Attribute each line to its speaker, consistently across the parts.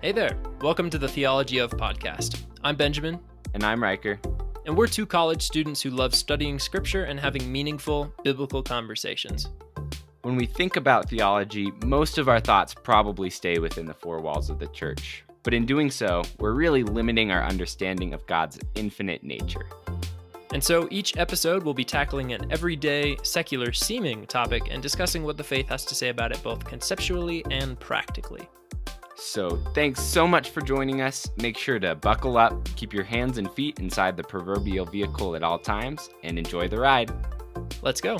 Speaker 1: Hey there, welcome to the Theology of podcast. I'm Benjamin.
Speaker 2: And I'm Ryker.
Speaker 1: And we're two college students who love studying scripture and having meaningful biblical conversations.
Speaker 2: When we think about theology, most of our thoughts probably stay within the four walls of the church. But in doing so, we're really limiting our understanding of God's infinite nature.
Speaker 1: And so each episode will be tackling an everyday, secular seeming topic and discussing what the faith has to say about it both conceptually and practically.
Speaker 2: So thanks so much for joining us. Make sure to buckle up, keep your hands and feet inside the proverbial vehicle at all times, and enjoy the ride.
Speaker 1: Let's go.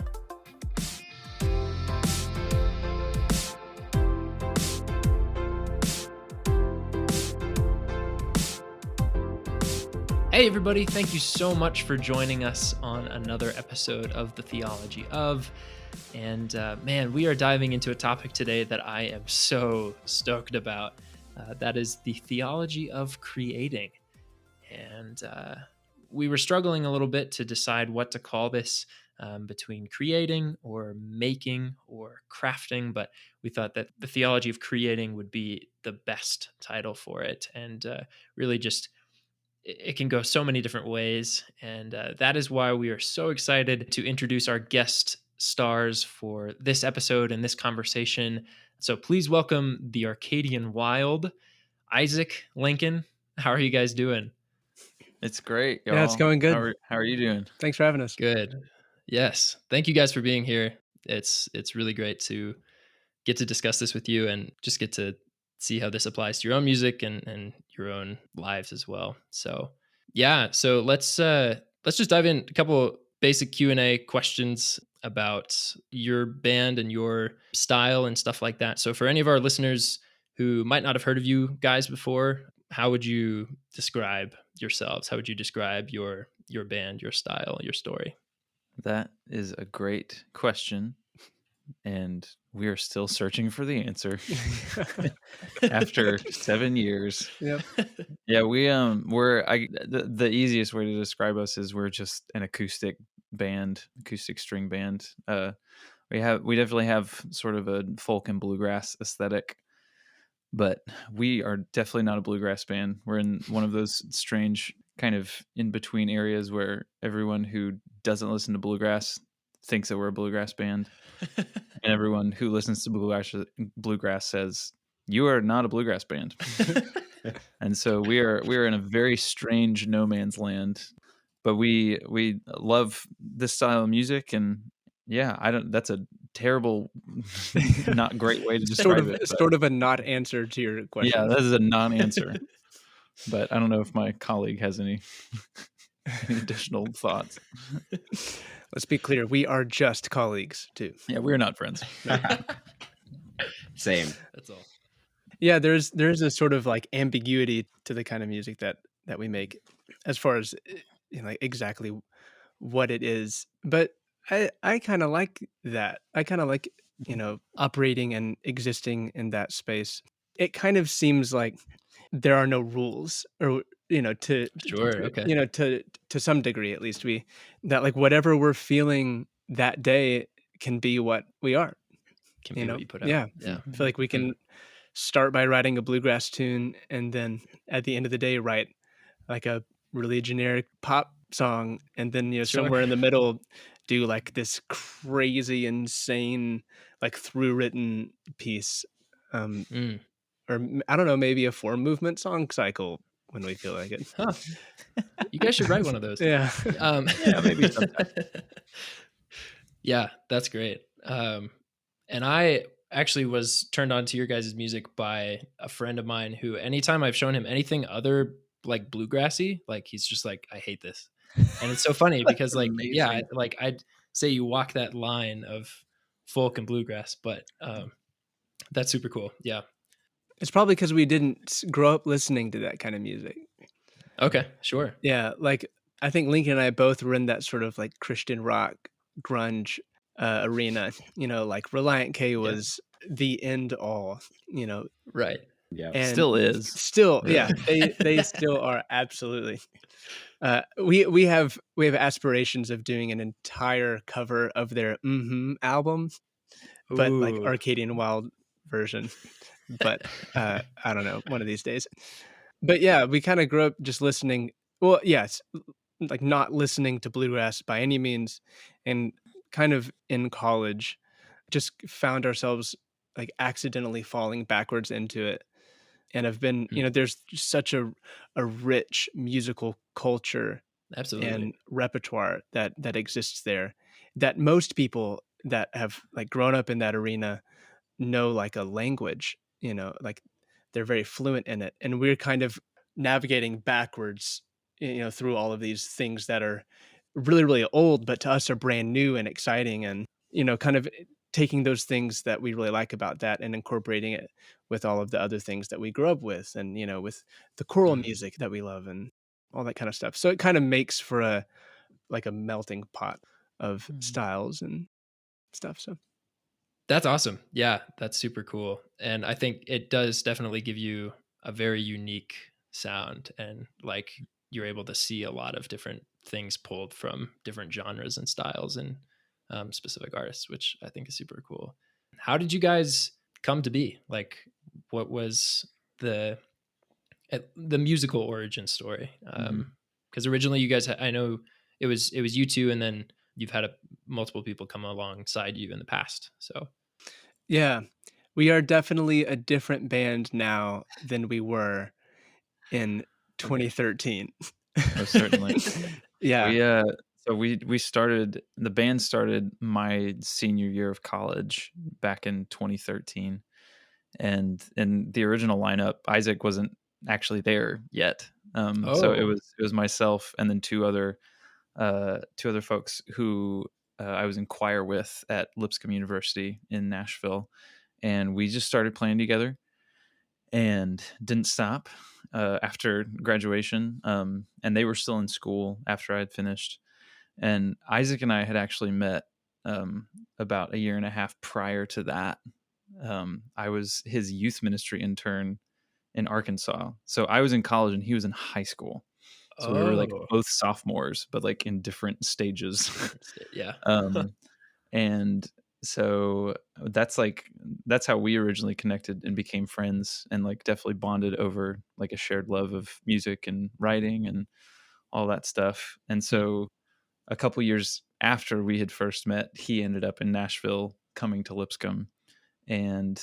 Speaker 1: Hey everybody, thank you so much for joining us on another episode of the Theology of. And man, we are diving into a topic today that I am so stoked about. That is the theology of creating. And we were struggling a little bit to decide what to call this between creating or making or crafting, but we thought that the theology of creating would be the best title for it. And really just it can go so many different ways. And that is why we are so excited to introduce our guest stars for this episode and this conversation. So please welcome the Arcadian Wild, Isaac, Lincoln. How are you guys doing?
Speaker 3: It's great, y'all.
Speaker 4: Yeah, it's going good.
Speaker 3: How are you doing?
Speaker 4: Thanks for having us.
Speaker 1: Good. Yes. Thank you guys for being here. It's really great to get to discuss this with you and just get to see how this applies to your own music and your own lives as well. So yeah, so let's just dive in. A couple basic Q&A questions about your band and your style and stuff like that. So for any of our listeners who might not have heard of you guys before, how would you describe yourselves? How would you describe your band, your style, your story?
Speaker 3: That is a great question, and we are still searching for the answer after 7 years.
Speaker 4: Yep.
Speaker 3: Yeah, the easiest way to describe us is we're just an acoustic string band. We definitely have sort of a folk and bluegrass aesthetic, but we are definitely not a bluegrass band. We're in one of those strange kind of in between areas where everyone who doesn't listen to bluegrass thinks that we're a bluegrass band, and everyone who listens to bluegrass says you are not a bluegrass band. And so we are in a very strange no man's land, but we love this style of music. And yeah, that's a terrible, not great way to describe it.
Speaker 4: Sort of a not answer to your question.
Speaker 3: Yeah, that is a non-answer. But I don't know if my colleague has any additional thoughts.
Speaker 4: Let's be clear. We are just colleagues too.
Speaker 3: Yeah, we're not friends.
Speaker 2: Same.
Speaker 1: That's all.
Speaker 4: Yeah, there's a sort of like ambiguity to the kind of music that we make as far as like exactly what it is. But I kind of like that. I kind of like, operating and existing in that space. It kind of seems like there are no rules, or to some degree at least, that like whatever we're feeling that day can be what we are.
Speaker 1: Can be what you put out.
Speaker 4: Yeah.
Speaker 1: Yeah.
Speaker 4: I feel like we can start by writing a bluegrass tune, and then at the end of the day write like a really generic pop song, and then somewhere in the middle do like this crazy, insane, like through written piece. Or I don't know, maybe a 4-movement song cycle when we feel like it.
Speaker 1: Huh. You guys should write one of those.
Speaker 4: Yeah.
Speaker 3: Yeah, maybe sometime.
Speaker 1: Yeah, that's great. And I actually was turned on to your guys' music by a friend of mine who, anytime I've shown him anything other like bluegrassy, like he's just like, I hate this. And it's so funny because like, yeah, like I'd say you walk that line of folk and bluegrass, but that's super cool. Yeah.
Speaker 4: It's probably because we didn't grow up listening to that kind of music.
Speaker 1: Okay, sure.
Speaker 4: Yeah, like I think Lincoln and I both were in that sort of like Christian rock, grunge arena. Like Reliant K was the end all.
Speaker 1: Right.
Speaker 2: Yeah.
Speaker 4: And
Speaker 3: Still is.
Speaker 4: Still, yeah. They still are, absolutely. We have aspirations of doing an entire cover of their album, but like Arcadian Wild version. but I don't know, one of these days. But yeah, we kind of grew up just listening. Well, yes, like not listening to bluegrass by any means, and kind of in college, just found ourselves like accidentally falling backwards into it, and have been,
Speaker 1: Hmm.
Speaker 4: there's just such a rich musical culture
Speaker 1: Absolutely.
Speaker 4: and repertoire that exists there, that most people that have like grown up in that arena know like a language, like they're very fluent in it. And we're kind of navigating backwards, through all of these things that are really, really old, but to us are brand new and exciting. And, kind of taking those things that we really like about that and incorporating it with all of the other things that we grew up with, and, with the choral
Speaker 1: Mhm.
Speaker 4: music that we love and all that kind of stuff. So it kind of makes for like a melting pot of
Speaker 3: Mhm.
Speaker 4: styles and stuff. So
Speaker 1: That's awesome. Yeah, that's super cool. And I think it does definitely give you a very unique sound, and like you're able to see a lot of different things pulled from different genres and styles and specific artists, which I think is super cool. How did you guys come to be? Like, what was the the musical origin story?
Speaker 3: Mhm.
Speaker 1: Because originally you guys, I know it was you two, and then you've had multiple people come alongside you in the past. So
Speaker 4: yeah, we are definitely a different band now than we were in
Speaker 3: Okay.
Speaker 4: 2013.
Speaker 3: Most certainly.
Speaker 4: Yeah.
Speaker 3: We so we started the band started my senior year of college back in 2013, and in the original lineup, Isaac wasn't actually there yet. So
Speaker 1: Oh,
Speaker 3: it was myself and then two other folks who I was in choir with at Lipscomb University in Nashville, and we just started playing together and didn't stop after graduation. And they were still in school after I had finished. And Isaac and I had actually met about a year and a half prior to that. I was his youth ministry intern in Arkansas. So I was in college and he was in high school. So we were like
Speaker 1: oh,
Speaker 3: both sophomores, but like in different stages.
Speaker 1: different state. Yeah.
Speaker 3: um, and so that's how we originally connected and became friends, and like definitely bonded over like a shared love of music and writing and all that stuff. And
Speaker 1: Hmm.
Speaker 3: so a couple years after we had first met, he ended up in Nashville coming to Lipscomb, and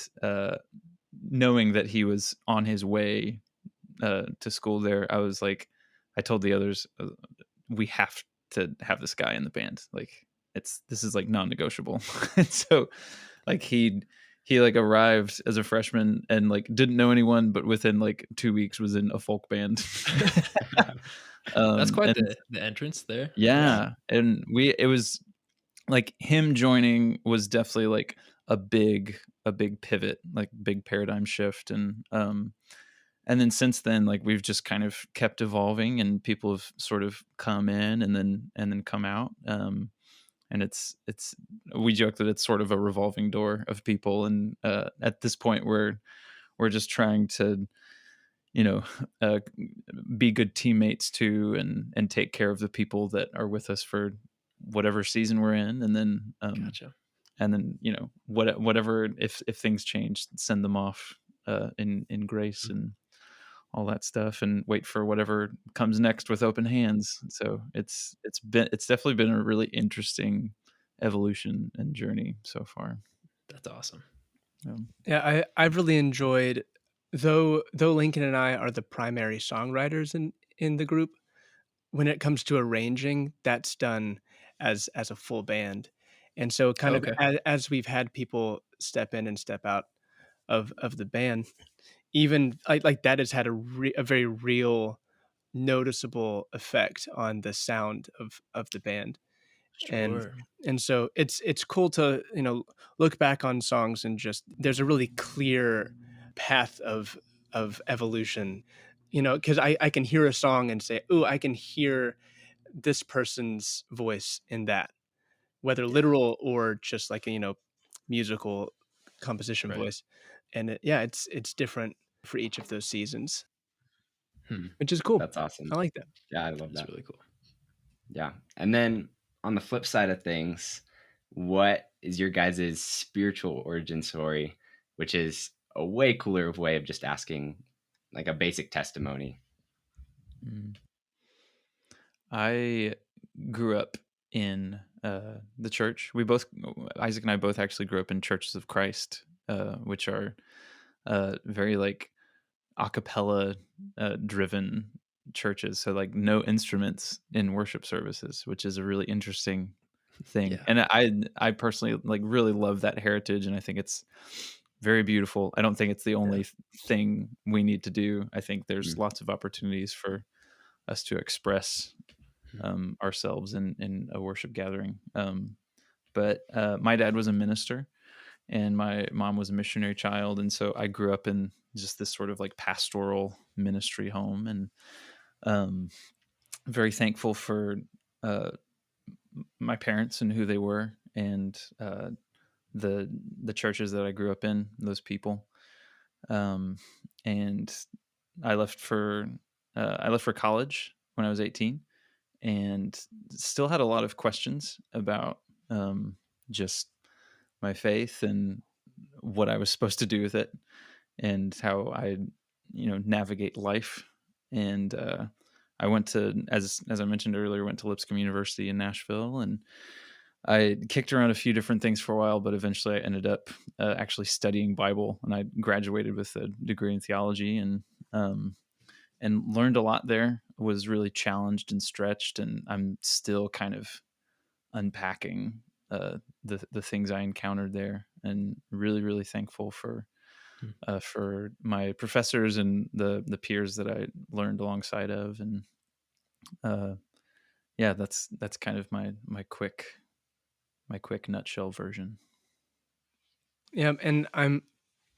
Speaker 3: knowing that he was on his way to school there, I told the others, we have to have this guy in the band. Like this is like non-negotiable. And so like he like arrived as a freshman and like didn't know anyone, but within like 2 weeks was in a folk band.
Speaker 1: That's quite
Speaker 3: And
Speaker 1: the entrance there. Yeah.
Speaker 3: yeah, and it was like him joining was definitely like a big pivot, like big paradigm shift. And then since then, like we've just kind of kept evolving, and people have sort of come in and then come out. And it's we joke that it's sort of a revolving door of people, and at this point we're just trying to, you know, uh, be good teammates too, and take care of the people that are with us for whatever season we're in,
Speaker 1: Gotcha.
Speaker 3: and then you know whatever, if things change, send them off in grace
Speaker 1: Mhm.
Speaker 3: and all that stuff, and wait for whatever comes next with open hands. So it's definitely been a really interesting evolution and journey so far.
Speaker 1: That's awesome.
Speaker 4: Yeah, I've really enjoyed, though Lincoln and I are the primary songwriters in the group. When it comes to arranging, that's done as a full band. And so kind of
Speaker 1: Okay.
Speaker 4: as we've had people step in and step out of the band, even like that has had a very real noticeable effect on the sound of the band. and
Speaker 1: Sure.
Speaker 4: and so it's cool to, look back on songs and just there's a really clear path of evolution, because I can hear a song and say, oh, I can hear this person's voice in that, whether
Speaker 1: Yeah.
Speaker 4: literal or just like a, musical composition
Speaker 1: Right.
Speaker 4: voice. And yeah, it's different for each of those seasons,
Speaker 1: Hmm.
Speaker 4: which is cool.
Speaker 2: That's awesome.
Speaker 4: I like that.
Speaker 2: Yeah, I love
Speaker 1: That's
Speaker 2: that.
Speaker 1: really cool.
Speaker 2: Yeah. And then on the flip side of things, what is your guys' spiritual origin story, which is a way cooler way of just asking like a basic testimony.
Speaker 3: I grew up in the church. Isaac and I both actually grew up in Churches of Christ, which are very like a cappella driven churches. So like no instruments in worship services, which is a really interesting thing.
Speaker 1: Yeah.
Speaker 3: And I personally like really love that heritage, and I think it's very beautiful. I don't think it's the only thing we need to do. I think there's lots of opportunities for us to express ourselves in a worship gathering. But my dad was a minister, and my mom was a missionary child, and so I grew up in just this sort of like pastoral ministry home, and very thankful for my parents and who they were, and the churches that I grew up in, those people. And I left for college when I was 18, and still had a lot of questions about just my faith and what I was supposed to do with it, and how I, navigate life. And I went to, as I mentioned earlier, went to Lipscomb University in Nashville, and I kicked around a few different things for a while, but eventually I ended up actually studying Bible, and I graduated with a degree in theology, and learned a lot there. Was really challenged and stretched, and I'm still kind of unpacking the things I encountered there, and really, really thankful for my professors and the peers that I learned alongside of. And that's kind of my quick nutshell version.
Speaker 4: Yeah, and I'm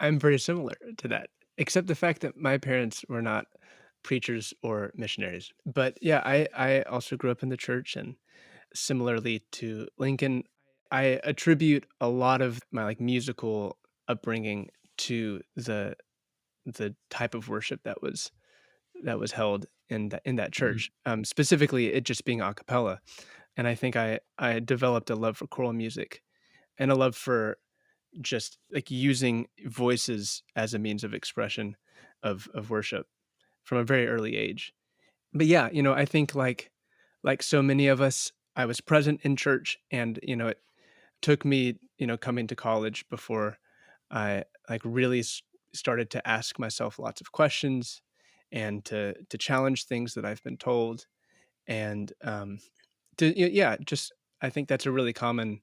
Speaker 4: very similar to that, except the fact that my parents were not preachers or missionaries. But yeah, I also grew up in the church, and similarly to Lincoln, I attribute a lot of my like musical upbringing to the type of worship that was held in that church. Specifically, it just being a cappella, and I think I developed a love for choral music and a love for just like using voices as a means of expression of worship from a very early age. But yeah, I think like so many of us, I was present in church, and it took me, coming to college before I like really started to ask myself lots of questions, and to challenge things that I've been told, and just I think that's a really common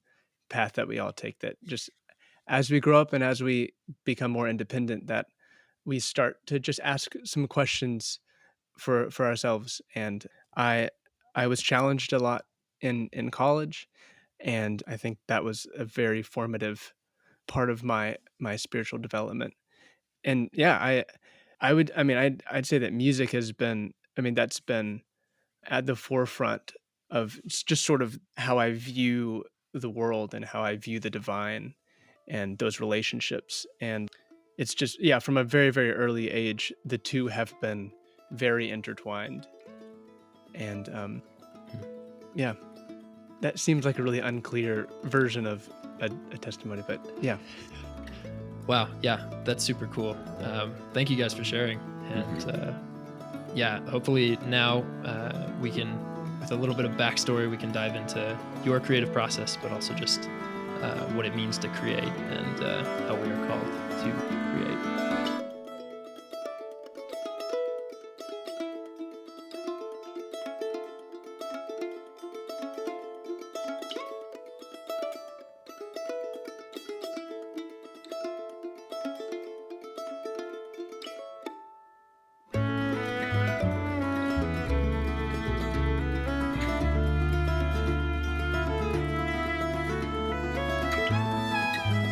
Speaker 4: path that we all take, that just as we grow up and as we become more independent, that we start to just ask some questions for ourselves. And I was challenged a lot in college, and I think that was a very formative part of my spiritual development. And yeah, I'd say that music has been, that's been at the forefront of just sort of how I view the world and how I view the divine and those relationships. And it's just, yeah, from a very, very early age, the two have been very intertwined. And yeah, that seems like a really unclear version of a testimony, but yeah.
Speaker 1: Wow. Yeah, that's super cool. Thank you guys for sharing. And yeah, hopefully now we can, with a little bit of backstory, we can dive into your creative process, but also just what it means to create, and how we are called to create.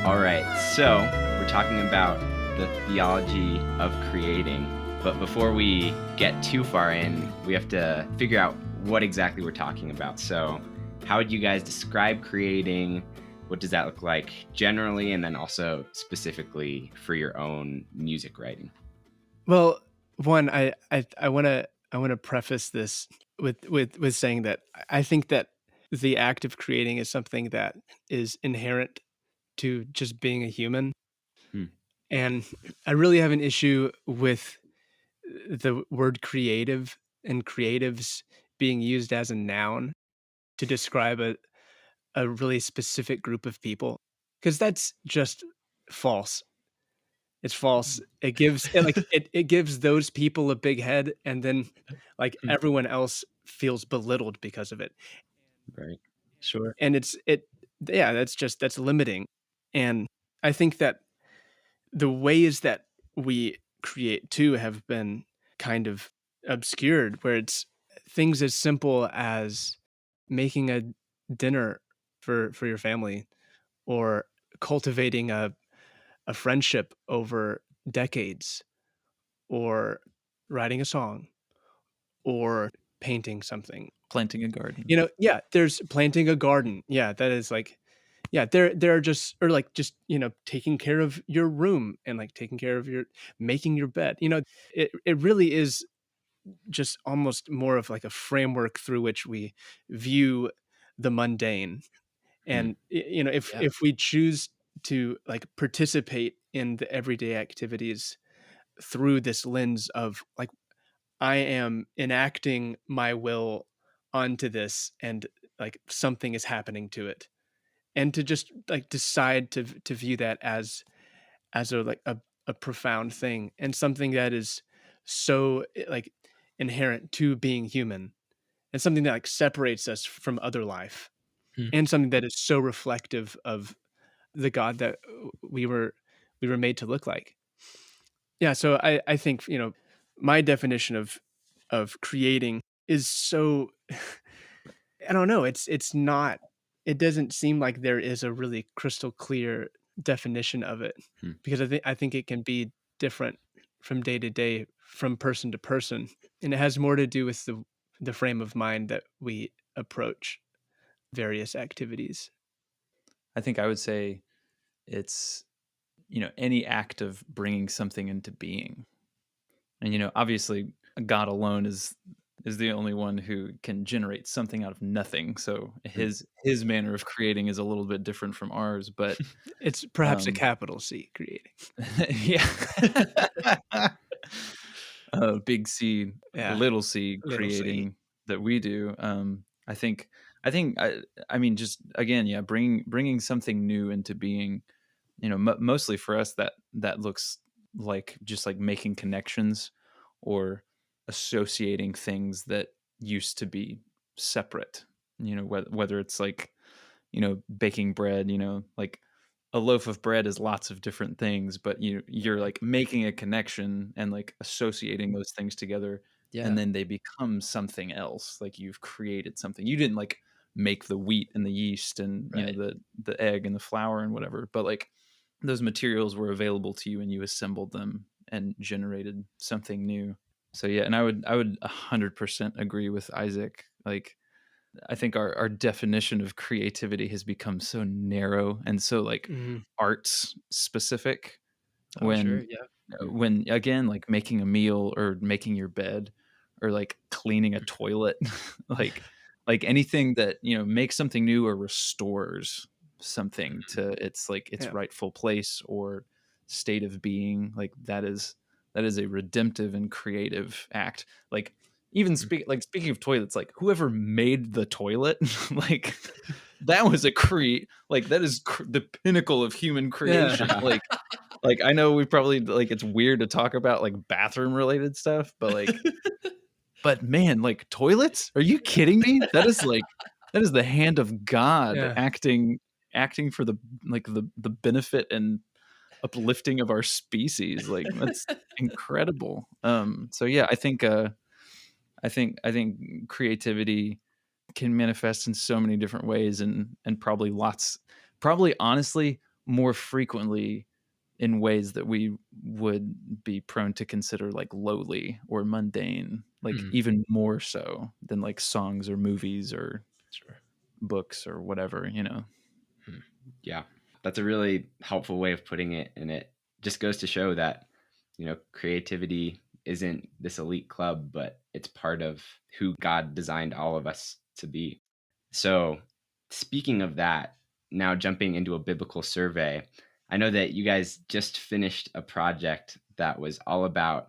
Speaker 2: All right, so we're talking about the theology of creating, but before we get too far in, we have to figure out what exactly we're talking about. So how would you guys describe creating? What does that look like generally, and then also specifically for your own music writing?
Speaker 4: Well, one, I want to preface this with saying that I think that the act of creating is something that is inherent to just being a human. And I really have an issue with the word creative and creatives being used as a noun to describe a really specific group of people, because that's just false. It's false. It gives it gives those people a big head, and then like everyone else feels belittled because of it.
Speaker 2: Right.
Speaker 1: Sure.
Speaker 4: And yeah, that's limiting. And I think that the ways that we create too have been kind of obscured, where it's things as simple as making a dinner for your family, or cultivating a friendship over decades, or writing a song, or painting something.
Speaker 3: Planting a garden.
Speaker 4: Yeah, there's planting a garden. Yeah, that is like, yeah, there are just, or like just, taking care of your room, and like taking care of making your bed. It really is just almost more of like a framework through which we view the mundane. And
Speaker 1: Yeah.
Speaker 4: if we choose to like participate in the everyday activities through this lens of like, I am enacting my will onto this, and like something is happening to it, and to just like decide to view that as a profound thing, and something that is so like inherent to being human, and something that like separates us from other life,
Speaker 1: Hmm.
Speaker 4: and something that is so reflective of the God that we were made to look like. Yeah, so I think, my definition of creating is so I don't know, it's not, it doesn't seem like there is a really crystal clear definition of it,
Speaker 2: Hmm.
Speaker 4: because I think it can be different from day to day, from person to person, and it has more to do with the frame of mind that we approach various activities.
Speaker 3: I think I would say it's, any act of bringing something into being. And, obviously God alone is the only one who can generate something out of nothing. So his manner of creating is a little bit different from ours, but
Speaker 4: It's perhaps a
Speaker 3: um,
Speaker 4: capital C creating.
Speaker 3: yeah. Big C,
Speaker 4: Yeah,
Speaker 3: little c
Speaker 4: little c.
Speaker 3: creating that we do. I think, I mean, just again, yeah, bringing something new into being. Mostly for us, that looks like just like making connections or associating things that used to be separate. Whether it's like, baking bread. Like a loaf of bread is lots of different things, but you're like making a connection and like associating those things together,
Speaker 1: Yeah.
Speaker 3: and then they become something else. Like you've created something. You didn't like make the wheat and the yeast and
Speaker 1: Right.
Speaker 3: the egg and the flour and whatever, but like those materials were available to you and you assembled them and generated something new. So yeah, and I would 100% agree with Isaac. Like I think our definition of creativity has become so narrow and so like
Speaker 4: Mhm.
Speaker 3: arts specific,
Speaker 1: Oh, sure.
Speaker 3: when
Speaker 1: Yeah.
Speaker 3: when again, like making a meal or making your bed or like cleaning a toilet, like anything that makes something new or restores something to its
Speaker 4: Yeah.
Speaker 3: rightful place or state of being, like that is a redemptive and creative act. Like even speaking of toilets, like whoever made the toilet, like that was like that is the pinnacle of human creation.
Speaker 4: Yeah.
Speaker 3: Like I know we probably like it's weird to talk about like bathroom related stuff, but but man, like toilets? Are you kidding me? That is the hand of God
Speaker 4: Yeah.
Speaker 3: acting for the the benefit and uplifting of our species. Like that's incredible. So yeah, I think creativity can manifest in so many different ways, and probably honestly more frequently in ways that we would be prone to consider like lowly or mundane, like
Speaker 1: Hmm.
Speaker 3: even more so than like songs or movies or
Speaker 1: Sure.
Speaker 3: books or whatever.
Speaker 2: Yeah, that's a really helpful way of putting it. And it just goes to show that, creativity isn't this elite club, but it's part of who God designed all of us to be. So, speaking of that, now jumping into a biblical survey, I know that you guys just finished a project that was all about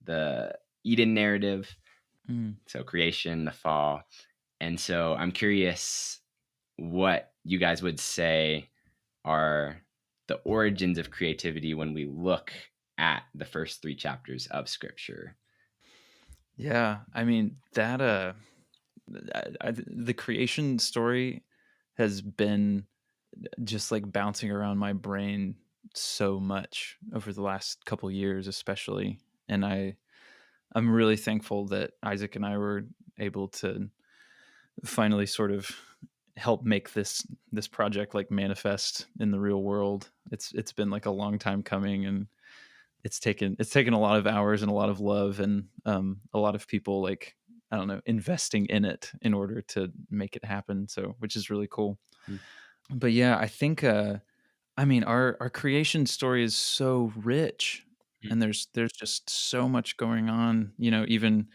Speaker 2: the Eden narrative, so creation, the fall. And so I'm curious what you guys would say are the origins of creativity when we look at the first 3 chapters of Scripture.
Speaker 3: Yeah, I mean that the creation story has been just like bouncing around my brain so much over the last couple years, especially. And I'm really thankful that Isaac and I were able to finally sort of help make this project like manifest in the real world. It's been like a long time coming, and it's taken a lot of hours and a lot of love and a lot of people, like, I don't know, investing in it in order to make it happen. So, which is really cool. But yeah, I think I mean our creation story is so rich, and there's just so much going on. Even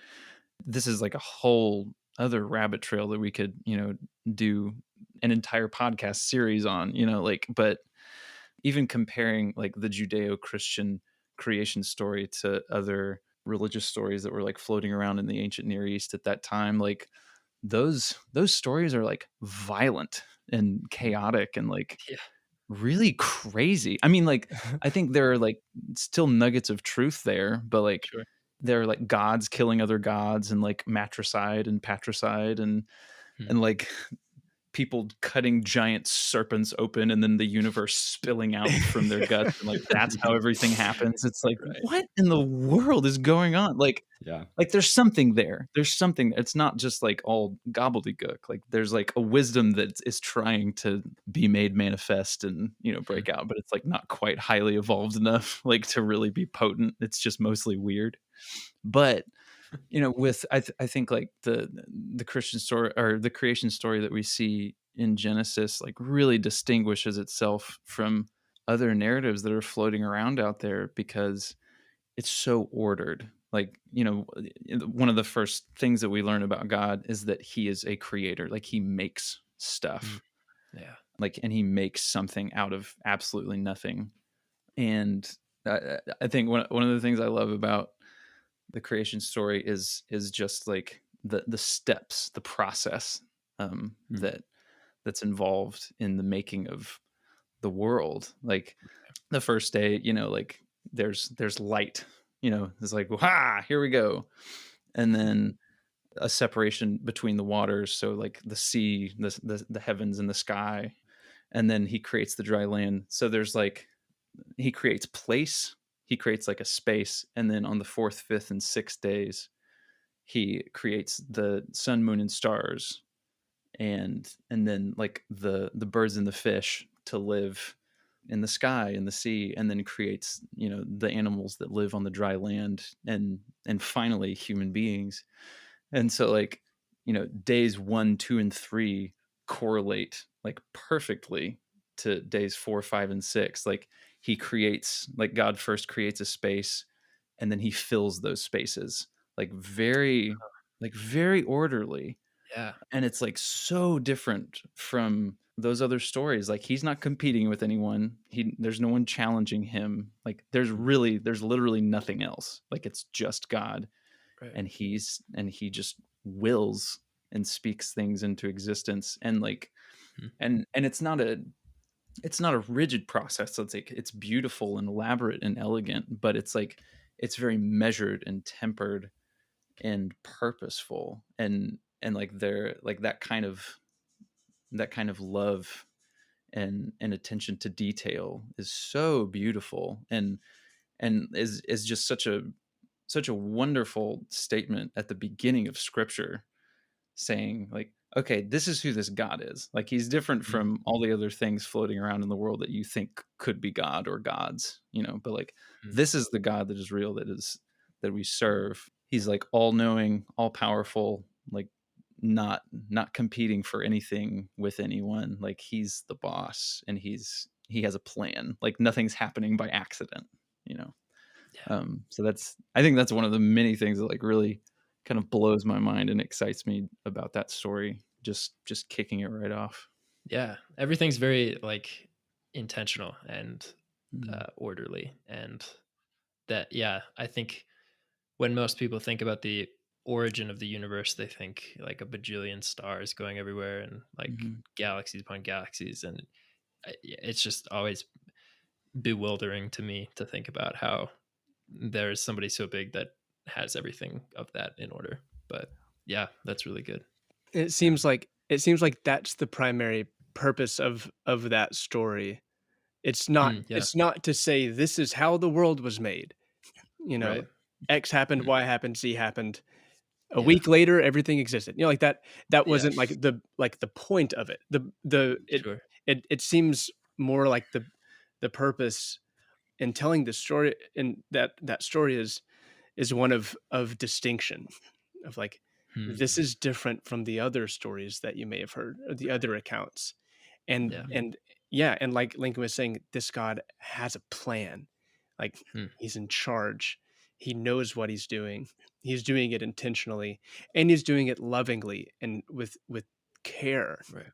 Speaker 3: this is like a whole other rabbit trail that we could do an entire podcast series on. But even comparing like the Judeo-Christian creation story to other religious stories that were like floating around in the ancient Near East at that time, like those stories are like violent and chaotic and like really crazy. I mean, like, I think there are like still nuggets of truth there, but like there are like gods killing other gods and like matricide and patricide and like people cutting giant serpents open and then the universe spilling out from their guts, and like that's how everything happens. It's like, what in the world is going on? Like there's something there. It's not just like all gobbledygook. Like there's like a wisdom that is trying to be made manifest and break out, but it's like not quite highly evolved enough like to really be potent. It's just mostly weird. But with I think like the Christian story or the creation story that we see in Genesis like really distinguishes itself from other narratives that are floating around out there because it's so ordered. Like, one of the first things that we learn about God is that he is a creator. Like he makes stuff. Like, and he makes something out of absolutely nothing. And I think one of the things I love about the creation story is just like the steps, the process that's involved in the making of the world. Like the first day, like there's light, it's like, here we go. And then a separation between the waters. So like the sea, the heavens and the sky. And then he creates the dry land. So there's like, he creates place. He creates like a space, and then on the 4th, 5th, and 6th days, he creates the sun, moon, and stars, and then like the birds and the fish to live in the sky and the sea, and then creates the animals that live on the dry land, and finally human beings. And so like days 1, 2, and 3 correlate like perfectly to days 4, 5, and 6. Like he creates, like God first creates a space and then he fills those spaces like very orderly. And it's like so different from those other stories. Like he's not competing with anyone. There's no one challenging him. Like there's literally nothing else. Like it's just God. And he just wills and speaks things into existence. And like and it's not a rigid process. So it's like it's beautiful and elaborate and elegant, but it's like it's very measured and tempered and purposeful, and like they're like that kind of love and attention to detail is so beautiful and is just such a wonderful statement at the beginning of Scripture, saying like, okay, this is who this God is. Like he's different from all the other things floating around in the world that you think could be God or gods, but like this is the God that is real, that we serve. He's like all knowing, all powerful, like not competing for anything with anyone. Like he's the boss and he has a plan. Like nothing's happening by accident, so I think that's one of the many things that like really kind of blows my mind and excites me about that story. Just kicking it right off.
Speaker 1: Yeah, everything's very like intentional, and orderly. And that, yeah, I think when most people think about the origin of the universe, they think like a bajillion stars going everywhere and like galaxies upon galaxies. And it's just always bewildering to me to think about how there's somebody so big that has everything of that in order. But yeah, that's really good.
Speaker 4: It seems like that's the primary purpose of that story. It's not
Speaker 1: Yeah.
Speaker 4: to say this is how the world was made. You know,
Speaker 1: Right.
Speaker 4: X happened, Y happened, Z happened. A
Speaker 1: Yeah.
Speaker 4: week later, everything existed. You know, like that. That
Speaker 1: Yeah.
Speaker 4: wasn't like the point of it.
Speaker 1: Sure.
Speaker 4: It seems more like the purpose in telling the story, and that story is one of distinction, of like, this is different from the other stories that you may have heard, or the other accounts. And and like Lincoln was saying, this God has a plan. Like, he's in charge. He knows what he's doing. He's doing it intentionally, and he's doing it lovingly and with care.
Speaker 1: Right.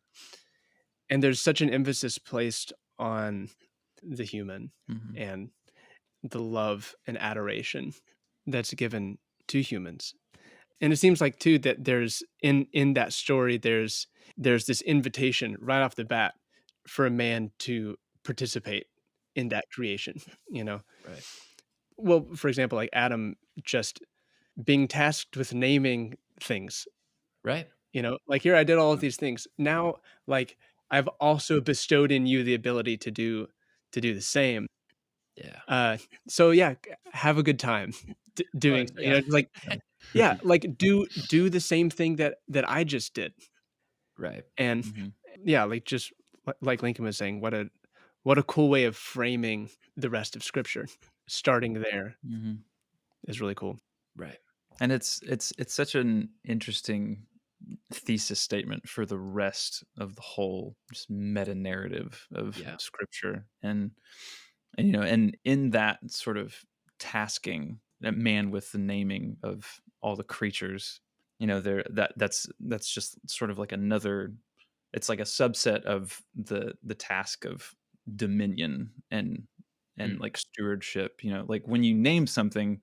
Speaker 4: And there's such an emphasis placed on the human and the love and adoration that's given to humans. And it seems like too that there's in that story there's this invitation right off the bat for a man to participate in that creation, you know.
Speaker 1: Right.
Speaker 4: Well, for example, like Adam just being tasked with naming things,
Speaker 1: Right.
Speaker 4: you know, like, here I did all of these things. Now, like, I've also bestowed in you the ability to do the same.
Speaker 1: Yeah.
Speaker 4: So yeah, have a good time doing,
Speaker 1: Oh,
Speaker 4: you know, like, yeah, like do the same thing that I just did.
Speaker 1: Right.
Speaker 4: And yeah, like, just like Lincoln was saying, what a cool way of framing the rest of Scripture. Starting there is really cool.
Speaker 1: Right.
Speaker 3: And it's such an interesting thesis statement for the rest of the whole just meta narrative of Scripture, and you know, and in that sort of tasking that man with the naming of all the creatures, you know, that's just sort of like another, it's like a subset of the task of dominion and like stewardship. You know, like when you name something,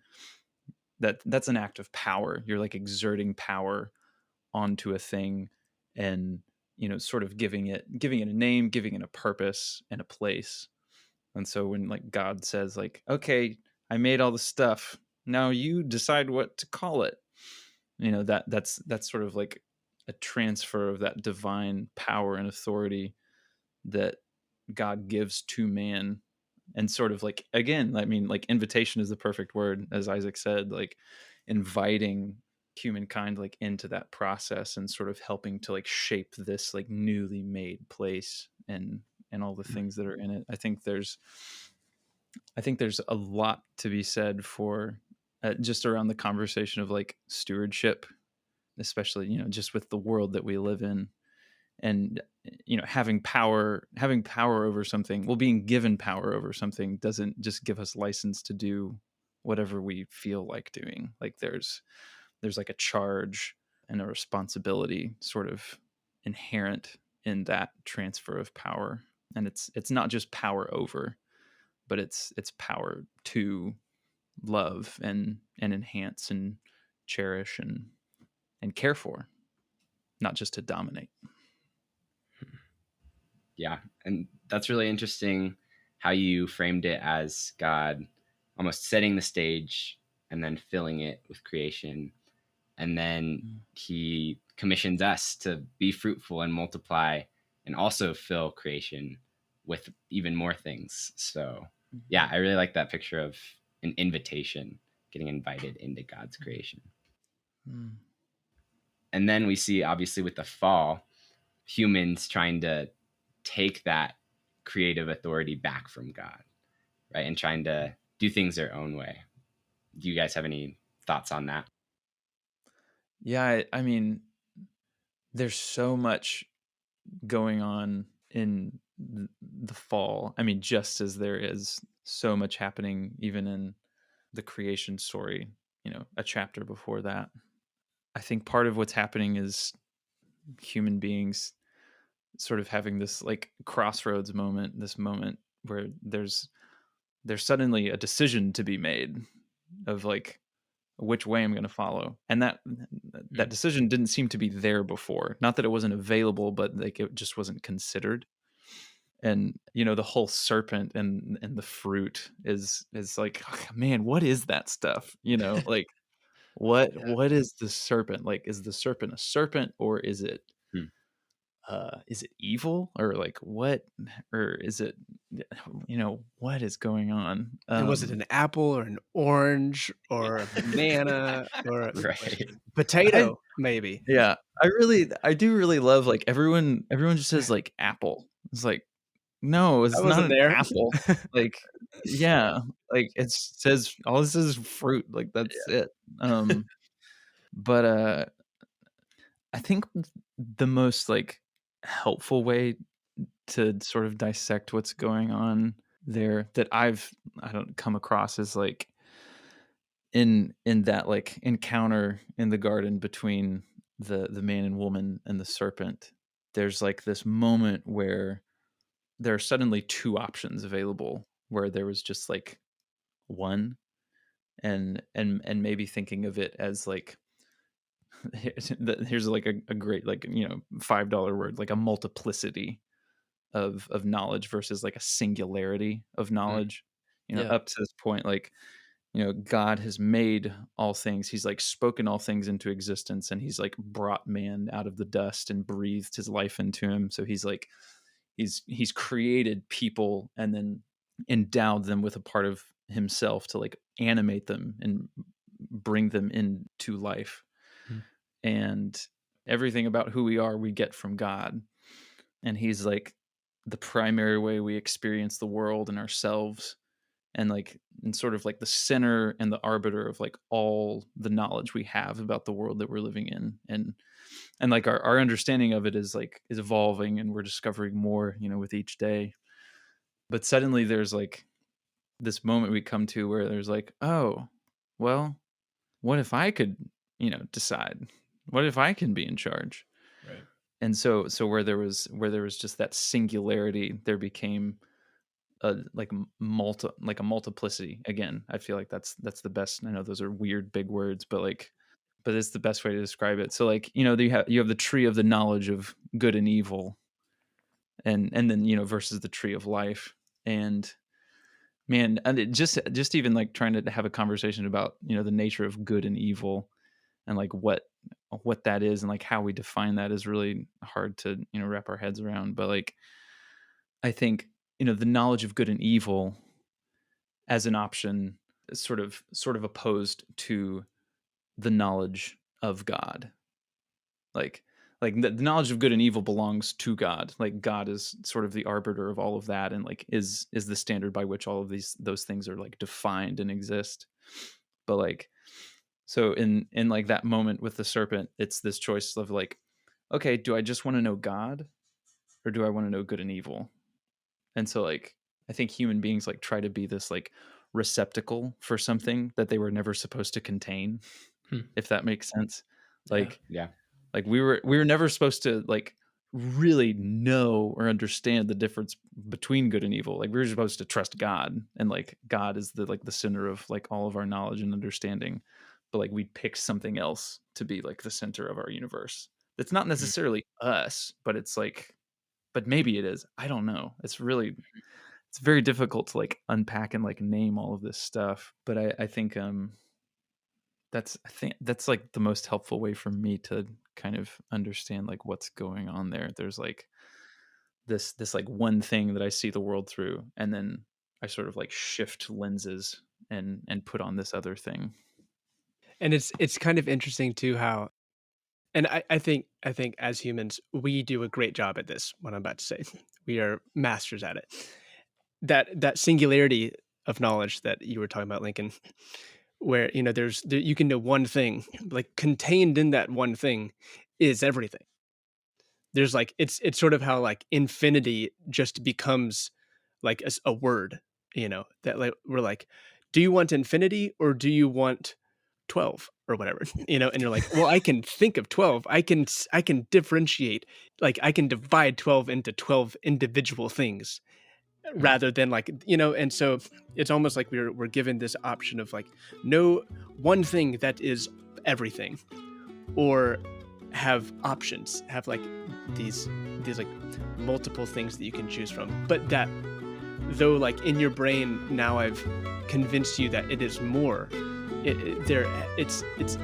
Speaker 3: that's an act of power. You're like exerting power onto a thing, and you know, sort of giving it a name, giving it a purpose and a place. And so when like God says like, okay, I made all the stuff, now you decide what to call it, you know, that's sort of like a transfer of that divine power and authority that God gives to man. And sort of like, again, I mean, like, invitation is the perfect word, as Isaac said, like inviting humankind like into that process and sort of helping to like shape this like newly made place and all the things that are in it. I think there's a lot to be said for just around the conversation of like stewardship, especially, you know, just with the world that we live in, and you know, having power over something. Well, being given power over something doesn't just give us license to do whatever we feel like doing. Like there's like a charge and a responsibility sort of inherent in that transfer of power. And it's not just power over, but it's power to love and enhance and cherish and care for, not just to dominate.
Speaker 2: Yeah, and that's really interesting how you framed it as God almost setting the stage and then filling it with creation. And then he commissions us to be fruitful and multiply and also fill creation with even more things. So yeah, I really like that picture of an invitation, getting invited into God's creation. And then we see, obviously, with the fall, humans trying to take that creative authority back from God, right? And trying to do things their own way. Do you guys have any thoughts on that?
Speaker 3: Yeah, I mean, there's so much going on in the fall. I mean, just as there is so much happening even in the creation story, you know, a chapter before that. I think part of what's happening is human beings sort of having this like crossroads moment, this moment where there's there's suddenly a decision to be made of like which way I'm going to follow. And that decision didn't seem to be there before. Not that it wasn't available, but like it just wasn't considered. And the whole serpent and the fruit is like, oh, man, what is that stuff? Like what is the serpent? Like, is the serpent a serpent, or is it evil, or like what, or is it what is going on?
Speaker 4: And was it an apple or an orange or a banana or a
Speaker 2: Right.
Speaker 4: potato, maybe?
Speaker 3: Yeah, I do really love, like, everyone just says like apple. It's like, no, it's not an apple. Like, yeah, like it says, all this is fruit. Like, that's it. But I think the most like helpful way to sort of dissect what's going on there that I don't come across is like in that like encounter in the garden between the man and woman and the serpent. There's like this moment where there are suddenly two options available, where there was just like one, and maybe thinking of it as like, here's like a great, like, $5 word, like a multiplicity of knowledge versus like a singularity of knowledge. Up to this point, like, God has made all things. He's like spoken all things into existence, and he's like brought man out of the dust and breathed his life into him. So he's like, he's created people and then endowed them with a part of himself to like animate them and bring them into life. And everything about who we are, we get from God. And he's like the primary way we experience the world and ourselves, and sort of like the center and the arbiter of like all the knowledge we have about the world that we're living in. And like our understanding of it is evolving, and we're discovering more, with each day. But suddenly there's like this moment we come to where there's like, oh, well, what if I could, decide? What if I can be in charge?
Speaker 1: Right.
Speaker 3: And so where there was just that singularity, there became a multiplicity. Again, I feel like that's the best. I know those are weird big words, but it's the best way to describe it. So like, you have the tree of the knowledge of good and evil, and then versus the tree of life. And man, and it just even like trying to have a conversation about the nature of good and evil, and like what that is, and like how we define that is really hard to wrap our heads around. But like, I think the knowledge of good and evil as an option is sort of opposed to the knowledge of God. Like the knowledge of good and evil belongs to God. Like, God is sort of the arbiter of all of that, and like is the standard by which all of those things are like defined and exist. But like, so in like that moment with the serpent, it's this choice of like, okay, do I just want to know God, or do I want to know good and evil? And so like, I think human beings like try to be this like receptacle for something that they were never supposed to contain, if that makes sense. Like,
Speaker 2: yeah.
Speaker 3: Like we were never supposed to like really know or understand the difference between good and evil. Like, we were supposed to trust God, and like God is the center of like all of our knowledge and understanding. But like, we pick something else to be like the center of our universe. It's not necessarily us, but it's like, but maybe it is. I don't know. It's very difficult to like unpack and like name all of this stuff. But I think that's like the most helpful way for me to kind of understand like what's going on there. There's like this like one thing that I see the world through, and then I sort of like shift lenses and put on this other thing.
Speaker 4: And it's kind of interesting too how, and I think as humans, we do a great job at this, what I'm about to say. We are masters at it. That singularity of knowledge that you were talking about, Lincoln, where you can know one thing, like contained in that one thing is everything. There's like, it's sort of how like infinity just becomes like a word, that like we're like, do you want infinity or do you want 12 or whatever, and you're like, well, I can think of 12. I can differentiate, like I can divide 12 into 12 individual things. rather than like, and so it's almost like we're given this option of like, no one thing that is everything, or have options, have like these like multiple things that you can choose from, but that though like in your brain now I've convinced you that it is more, it's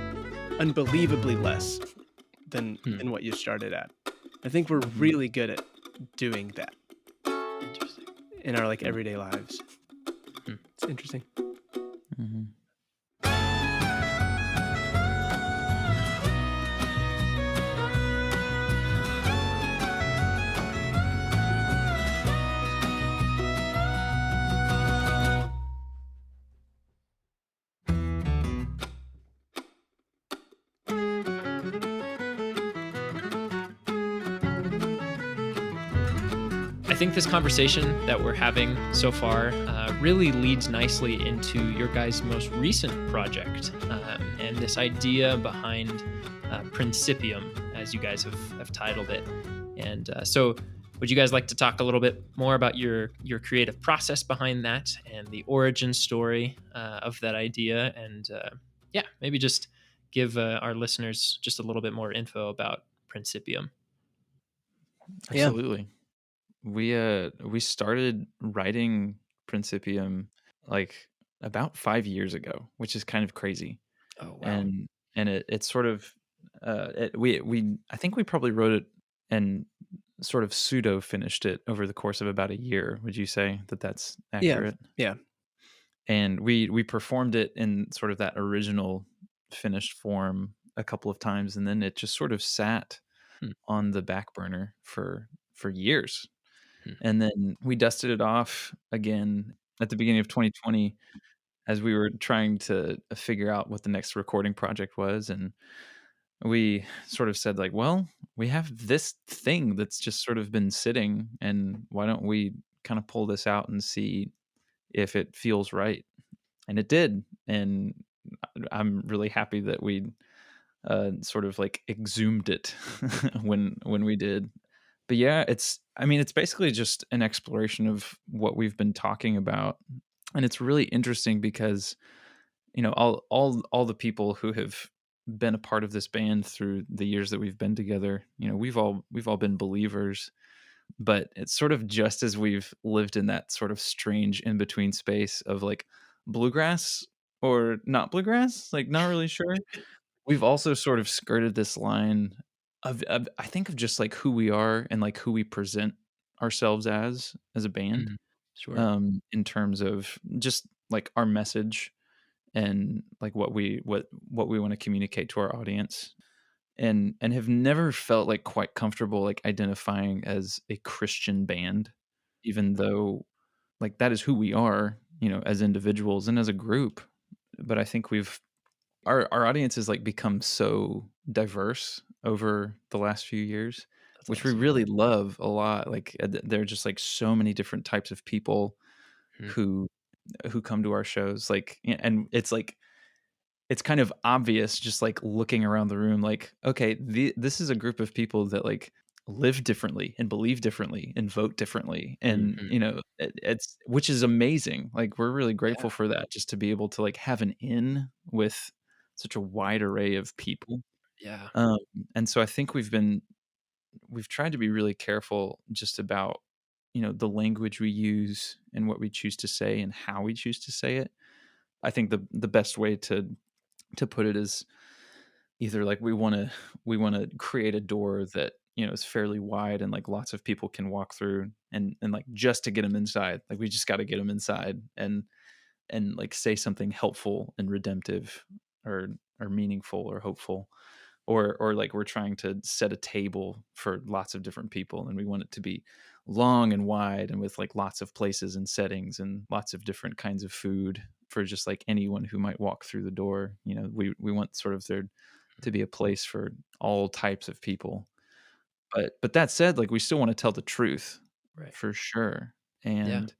Speaker 4: unbelievably less than what you started at. I think we're really good at doing that
Speaker 1: Interesting.
Speaker 4: in our like everyday lives.
Speaker 1: Hmm.
Speaker 4: It's interesting.
Speaker 3: Mm-hmm.
Speaker 1: I think this conversation that we're having so far really leads nicely into your guys' most recent project, and this idea behind Principium, as you guys have titled it. And so would you guys like to talk a little bit more about your creative process behind that and the origin story of that idea? And yeah, maybe just give our listeners just a little bit more info about Principium.
Speaker 4: Yeah.
Speaker 3: Absolutely. We started writing Principium like about 5 years ago, which is kind of crazy.
Speaker 1: Oh, wow.
Speaker 3: And it's sort of we I think we probably wrote it and sort of pseudo finished it over the course of about a year. Would you say that that's accurate?
Speaker 4: Yeah.
Speaker 3: And we performed it in sort of that original finished form a couple of times, and then it just sort of sat on the back burner for years. And then we dusted it off again at the beginning of 2020 as we were trying to figure out what the next recording project was. And we sort of said like, well, we have this thing that's just sort of been sitting, and why don't we kind of pull this out and see if it feels right? And it did. And I'm really happy that we sort of like exhumed it when we did. But yeah, it's basically just an exploration of what we've been talking about. And it's really interesting because, all the people who have been a part of this band through the years that we've been together, we've all been believers, but it's sort of just as we've lived in that sort of strange in between space of like bluegrass or not bluegrass, like not really sure. We've also sort of skirted this line of I think of just like who we are and like who we present ourselves as a band,
Speaker 1: Sure.
Speaker 3: in terms of just like our message and like what we want to communicate to our audience, and have never felt like quite comfortable like identifying as a Christian band, even though like that is who we are, as individuals and as a group. But I think our audience has like become so diverse over the last few years,
Speaker 1: That's
Speaker 3: which
Speaker 1: awesome.
Speaker 3: we really love a lot. Like there are just like so many different types of people who come to our shows. Like, and it's like, it's kind of obvious just like looking around the room, like, okay, this is a group of people that like live differently and believe differently and vote differently. And, it's, which is amazing. Like, we're really grateful for that, just to be able to like have an in with such a wide array of people.
Speaker 1: Yeah.
Speaker 3: And so I think we've tried to be really careful just about, the language we use and what we choose to say and how we choose to say it. I think the best way to put it is either like we want to create a door that, is fairly wide and like lots of people can walk through, and like just to get them inside, like we just got to get them inside and like say something helpful and redemptive or meaningful or hopeful, or like we're trying to set a table for lots of different people and we want it to be long and wide and with like lots of places and settings and lots of different kinds of food for just like anyone who might walk through the door. We want sort of there to be a place for all types of people. But that said, like we still want to tell the truth,
Speaker 1: Right.
Speaker 3: for sure. And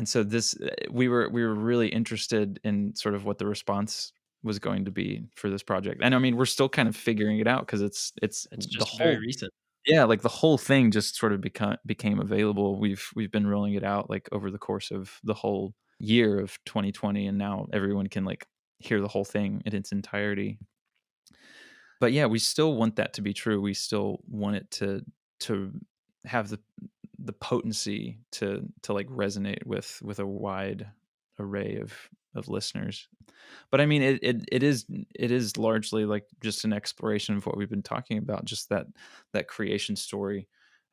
Speaker 3: so this we were really interested in sort of what the response was going to be for this project. And I mean, we're still kind of figuring it out because it's
Speaker 1: It's
Speaker 3: the
Speaker 1: just
Speaker 3: whole
Speaker 1: very recent.
Speaker 3: yeah, like the whole thing just sort of became available. We've been rolling it out like over the course of the whole year of 2020, and now everyone can like hear the whole thing in its entirety. But yeah, we still want that to be true. We still want it to have the potency to like resonate with a wide array of listeners. But I mean, it is largely like just an exploration of what we've been talking about, just that creation story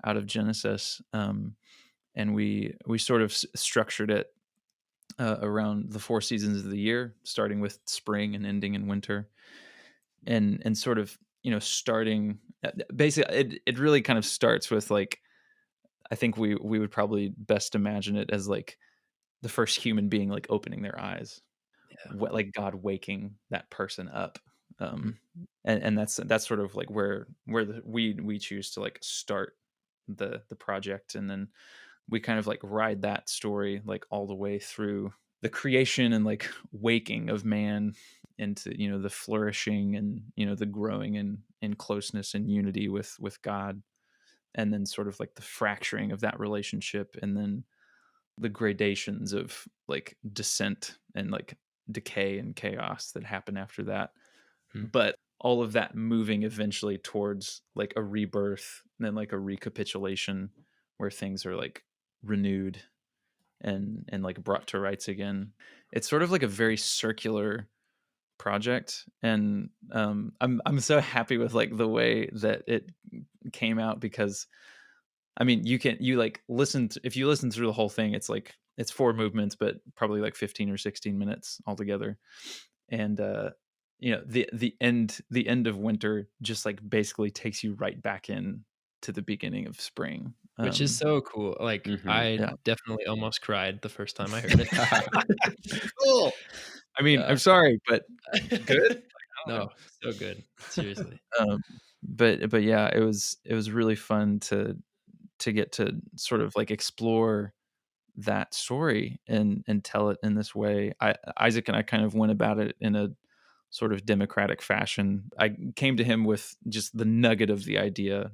Speaker 3: out of Genesis, and we sort of structured it around the 4 seasons of the year, starting with spring and ending in winter, and sort of starting basically it really kind of starts with like, I think we would probably best imagine it as like the first human being like opening their eyes, like God waking that person up, and that's sort of like where we choose to like start the project, and then we kind of like ride that story like all the way through the creation and like waking of man into the flourishing and the growing in closeness and unity with God, and then sort of like the fracturing of that relationship, and then the gradations of like descent and like decay and chaos that happen after that. But all of that moving eventually towards like a rebirth and then like a recapitulation where things are like renewed and like brought to rights again. It's sort of like a very circular project, and I'm so happy with like the way that it came out, because I mean, you like if you listen through the whole thing, it's like it's 4 movements, but probably like 15 or 16 minutes altogether. And the end of winter just like basically takes you right back in to the beginning of spring,
Speaker 1: which is so cool. Like I
Speaker 3: yeah.
Speaker 1: definitely almost cried the first time I heard it. Cool.
Speaker 3: I mean,
Speaker 1: Yeah.
Speaker 3: I'm sorry, but good.
Speaker 1: No, so good. Seriously.
Speaker 3: But yeah, it was really fun to get to sort of like explore that story and tell it in this way. Isaac and I kind of went about it in a sort of democratic fashion. I came to him with just the nugget of the idea,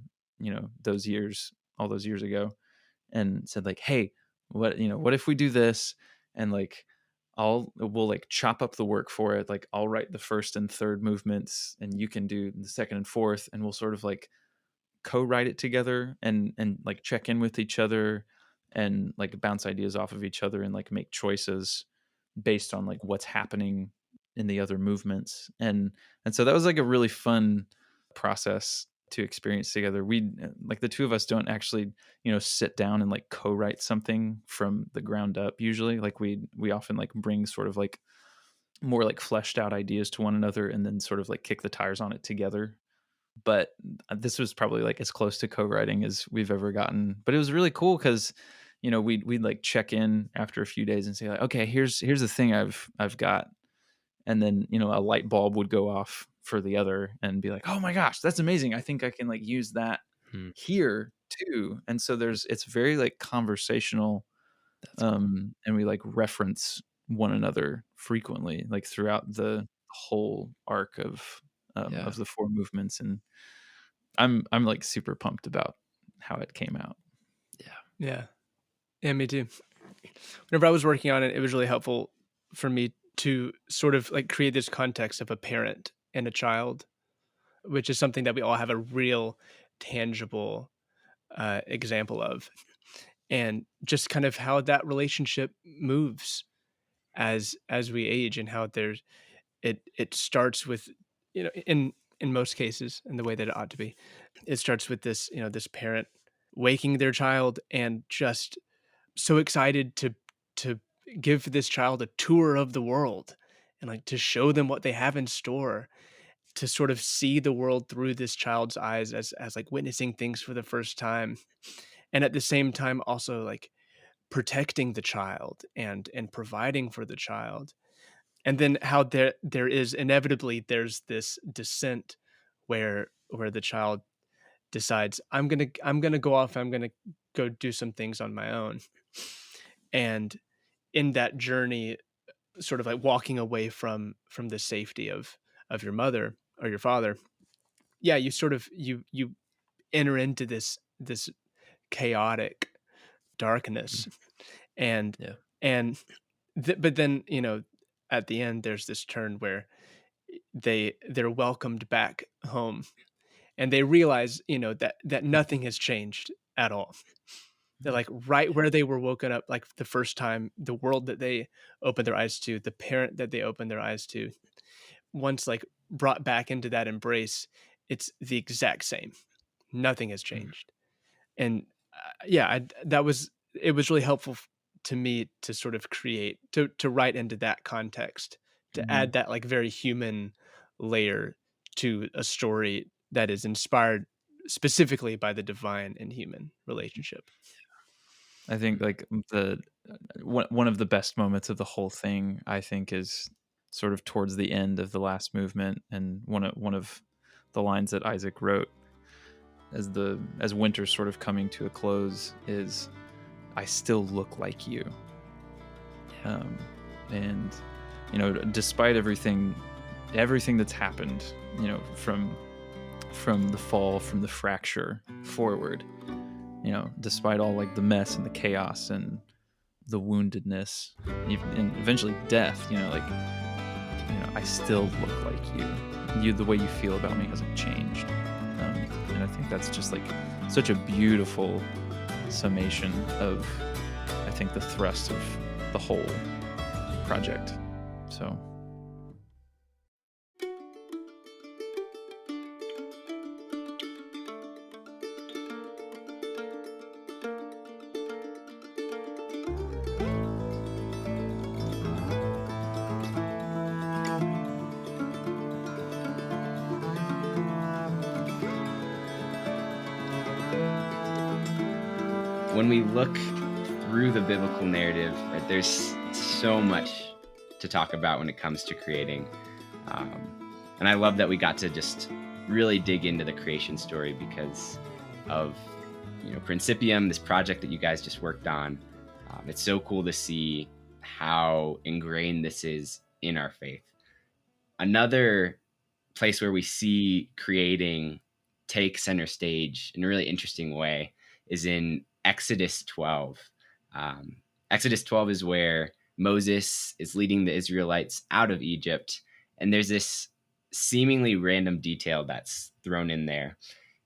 Speaker 3: all those years ago, and said like, hey, what if we do this? And like, we'll like chop up the work for it. Like I'll write the first and third movements and you can do the second and fourth, and we'll sort of like co-write it together and like check in with each other and like bounce ideas off of each other and like make choices based on like what's happening in the other movements. And so that was like a really fun process to experience together. We like the two of us don't actually sit down and like co-write something from the ground up usually. Like we often like bring sort of like more like fleshed out ideas to one another and then sort of like kick the tires on it together. But this was probably like as close to co-writing as we've ever gotten. But it was really cool because we'd like check in after a few days and say like, okay, here's the thing I've got, and then a light bulb would go off for the other and be like, oh my gosh, that's amazing, I think I can like use that here too. And so it's very like conversational. And we like reference one another frequently like throughout the whole arc of the 4 movements, and I'm like super pumped about how it came out.
Speaker 4: Yeah, me too. Whenever I was working on it, it was really helpful for me to sort of like create this context of a parent and a child, which is something that we all have a real tangible example of, and just kind of how that relationship moves as we age, and how it starts with in most cases, in the way that it ought to be, it starts with this this parent waking their child and just so excited to give this child a tour of the world and like to show them what they have in store, to sort of see the world through this child's eyes as like witnessing things for the first time, and at the same time also like protecting the child and providing for the child. And then how there is inevitably there's this descent where the child decides, I'm gonna go off, I'm gonna go do some things on my own. And in that journey, sort of like walking away from the safety of your mother or your father, yeah, you sort of you enter into this chaotic darkness, and
Speaker 1: Yeah.
Speaker 4: and but then, at the end there's this turn where they're welcomed back home, and they realize, that nothing has changed at all. They're like right where they were woken up, like the first time, the world that they opened their eyes to, the parent that they opened their eyes to, once like brought back into that embrace, it's the exact same. Nothing has changed. And yeah, it was really helpful to me to sort of create, to write into that context, to
Speaker 3: Mhm.
Speaker 4: add that like very human layer to a story that is inspired specifically by the divine and human relationship.
Speaker 3: I think like the one of the best moments of the whole thing, I think, is sort of towards the end of the last movement, and one of the lines that Isaac wrote as winter's sort of coming to a close is, "I still look like you," and despite everything that's happened, from the fall, from the fracture forward, despite all like the mess and the chaos and the woundedness, even, and eventually death, I still look like you. The way you feel about me hasn't changed. And I think that's just like such a beautiful summation of, I think, the thrust of the whole project. So.
Speaker 2: When we look through the biblical narrative, right, there's so much to talk about when it comes to creating. And I love that we got to just really dig into the creation story because of, Principium, this project that you guys just worked on. It's so cool to see how ingrained this is in our faith. Another place where we see creating take center stage in a really interesting way is in Exodus 12. Exodus 12 is where Moses is leading the Israelites out of Egypt, and there's this seemingly random detail that's thrown in there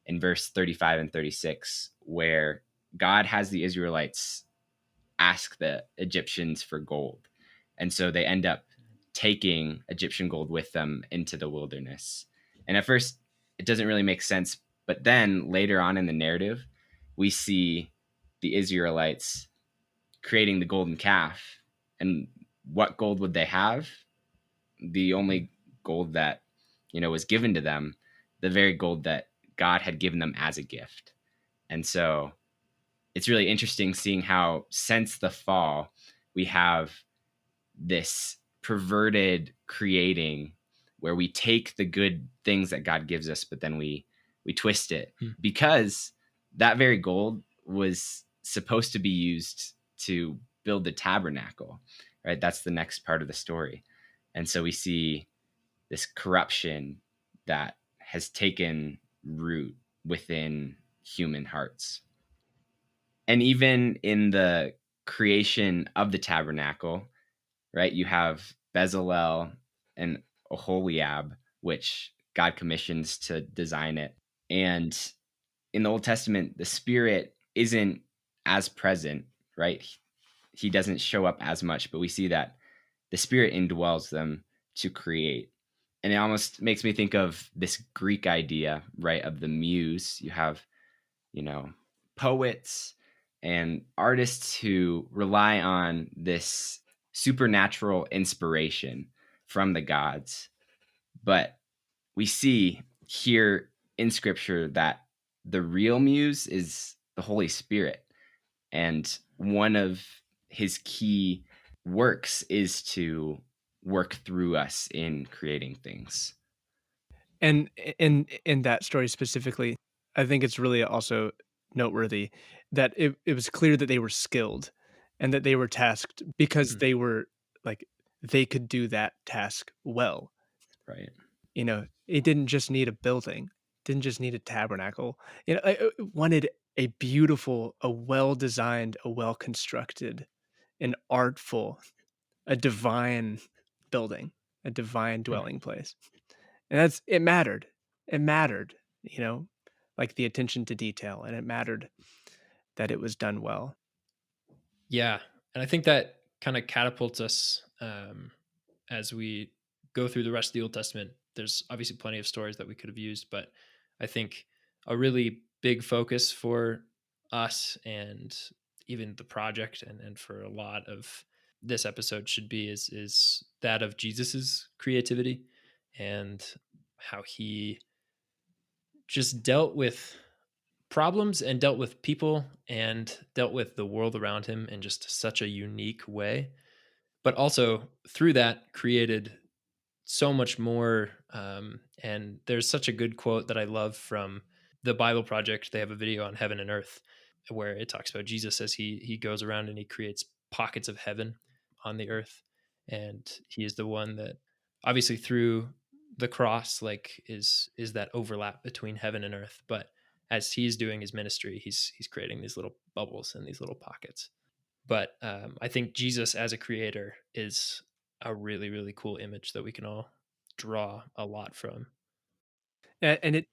Speaker 2: in verse 35 and 36, where God has the Israelites ask the Egyptians for gold. And so they end up taking Egyptian gold with them into the wilderness. And at first, it doesn't really make sense. But then later on in the narrative, we see the Israelites creating the golden calf. And what gold would they have? The only gold that, was given to them, the very gold that God had given them as a gift. And so it's really interesting seeing how since the fall, we have this perverted creating where we take the good things that God gives us, but then we twist it because that very gold was supposed to be used to build the tabernacle, right? That's the next part of the story. And so we see this corruption that has taken root within human hearts. And even in the creation of the tabernacle, right, you have Bezalel and Oholiab, which God commissions to design it. And in the Old Testament, the Spirit isn't as present, right? He doesn't show up as much, but we see that the Spirit indwells them to create. And it almost makes me think of this Greek idea, right, of the muse. You have, poets and artists who rely on this supernatural inspiration from the gods. But we see here in Scripture that the real muse is the Holy Spirit. And one of his key works is to work through us in creating things.
Speaker 4: And in that story specifically, I think it's really also noteworthy that it was clear that they were skilled and that they were tasked because they were like, they could do that task well.
Speaker 2: Right.
Speaker 4: It didn't just need a building. didn't just need a tabernacle. It wanted a beautiful, a well-designed, a well-constructed, an artful, a divine building, a divine dwelling place. And it mattered. It mattered, like the attention to detail, and it mattered that it was done well.
Speaker 1: Yeah. And I think that kind of catapults us as we go through the rest of the Old Testament. There's obviously plenty of stories that we could have used, but I think a really big focus for us and even the project and for a lot of this episode should be is that of Jesus's creativity and how he just dealt with problems and dealt with people and dealt with the world around him in just such a unique way, but also through that created so much more. And there's such a good quote that I love from the Bible Project. They have a video on heaven and earth where it talks about Jesus as he goes around and he creates pockets of heaven on the earth. And he is the one that obviously through the cross, like is that overlap between heaven and earth. But as he's doing his ministry, he's creating these little bubbles and these little pockets. But I think Jesus as a creator is a really, really cool image that we can all draw a lot from.
Speaker 4: And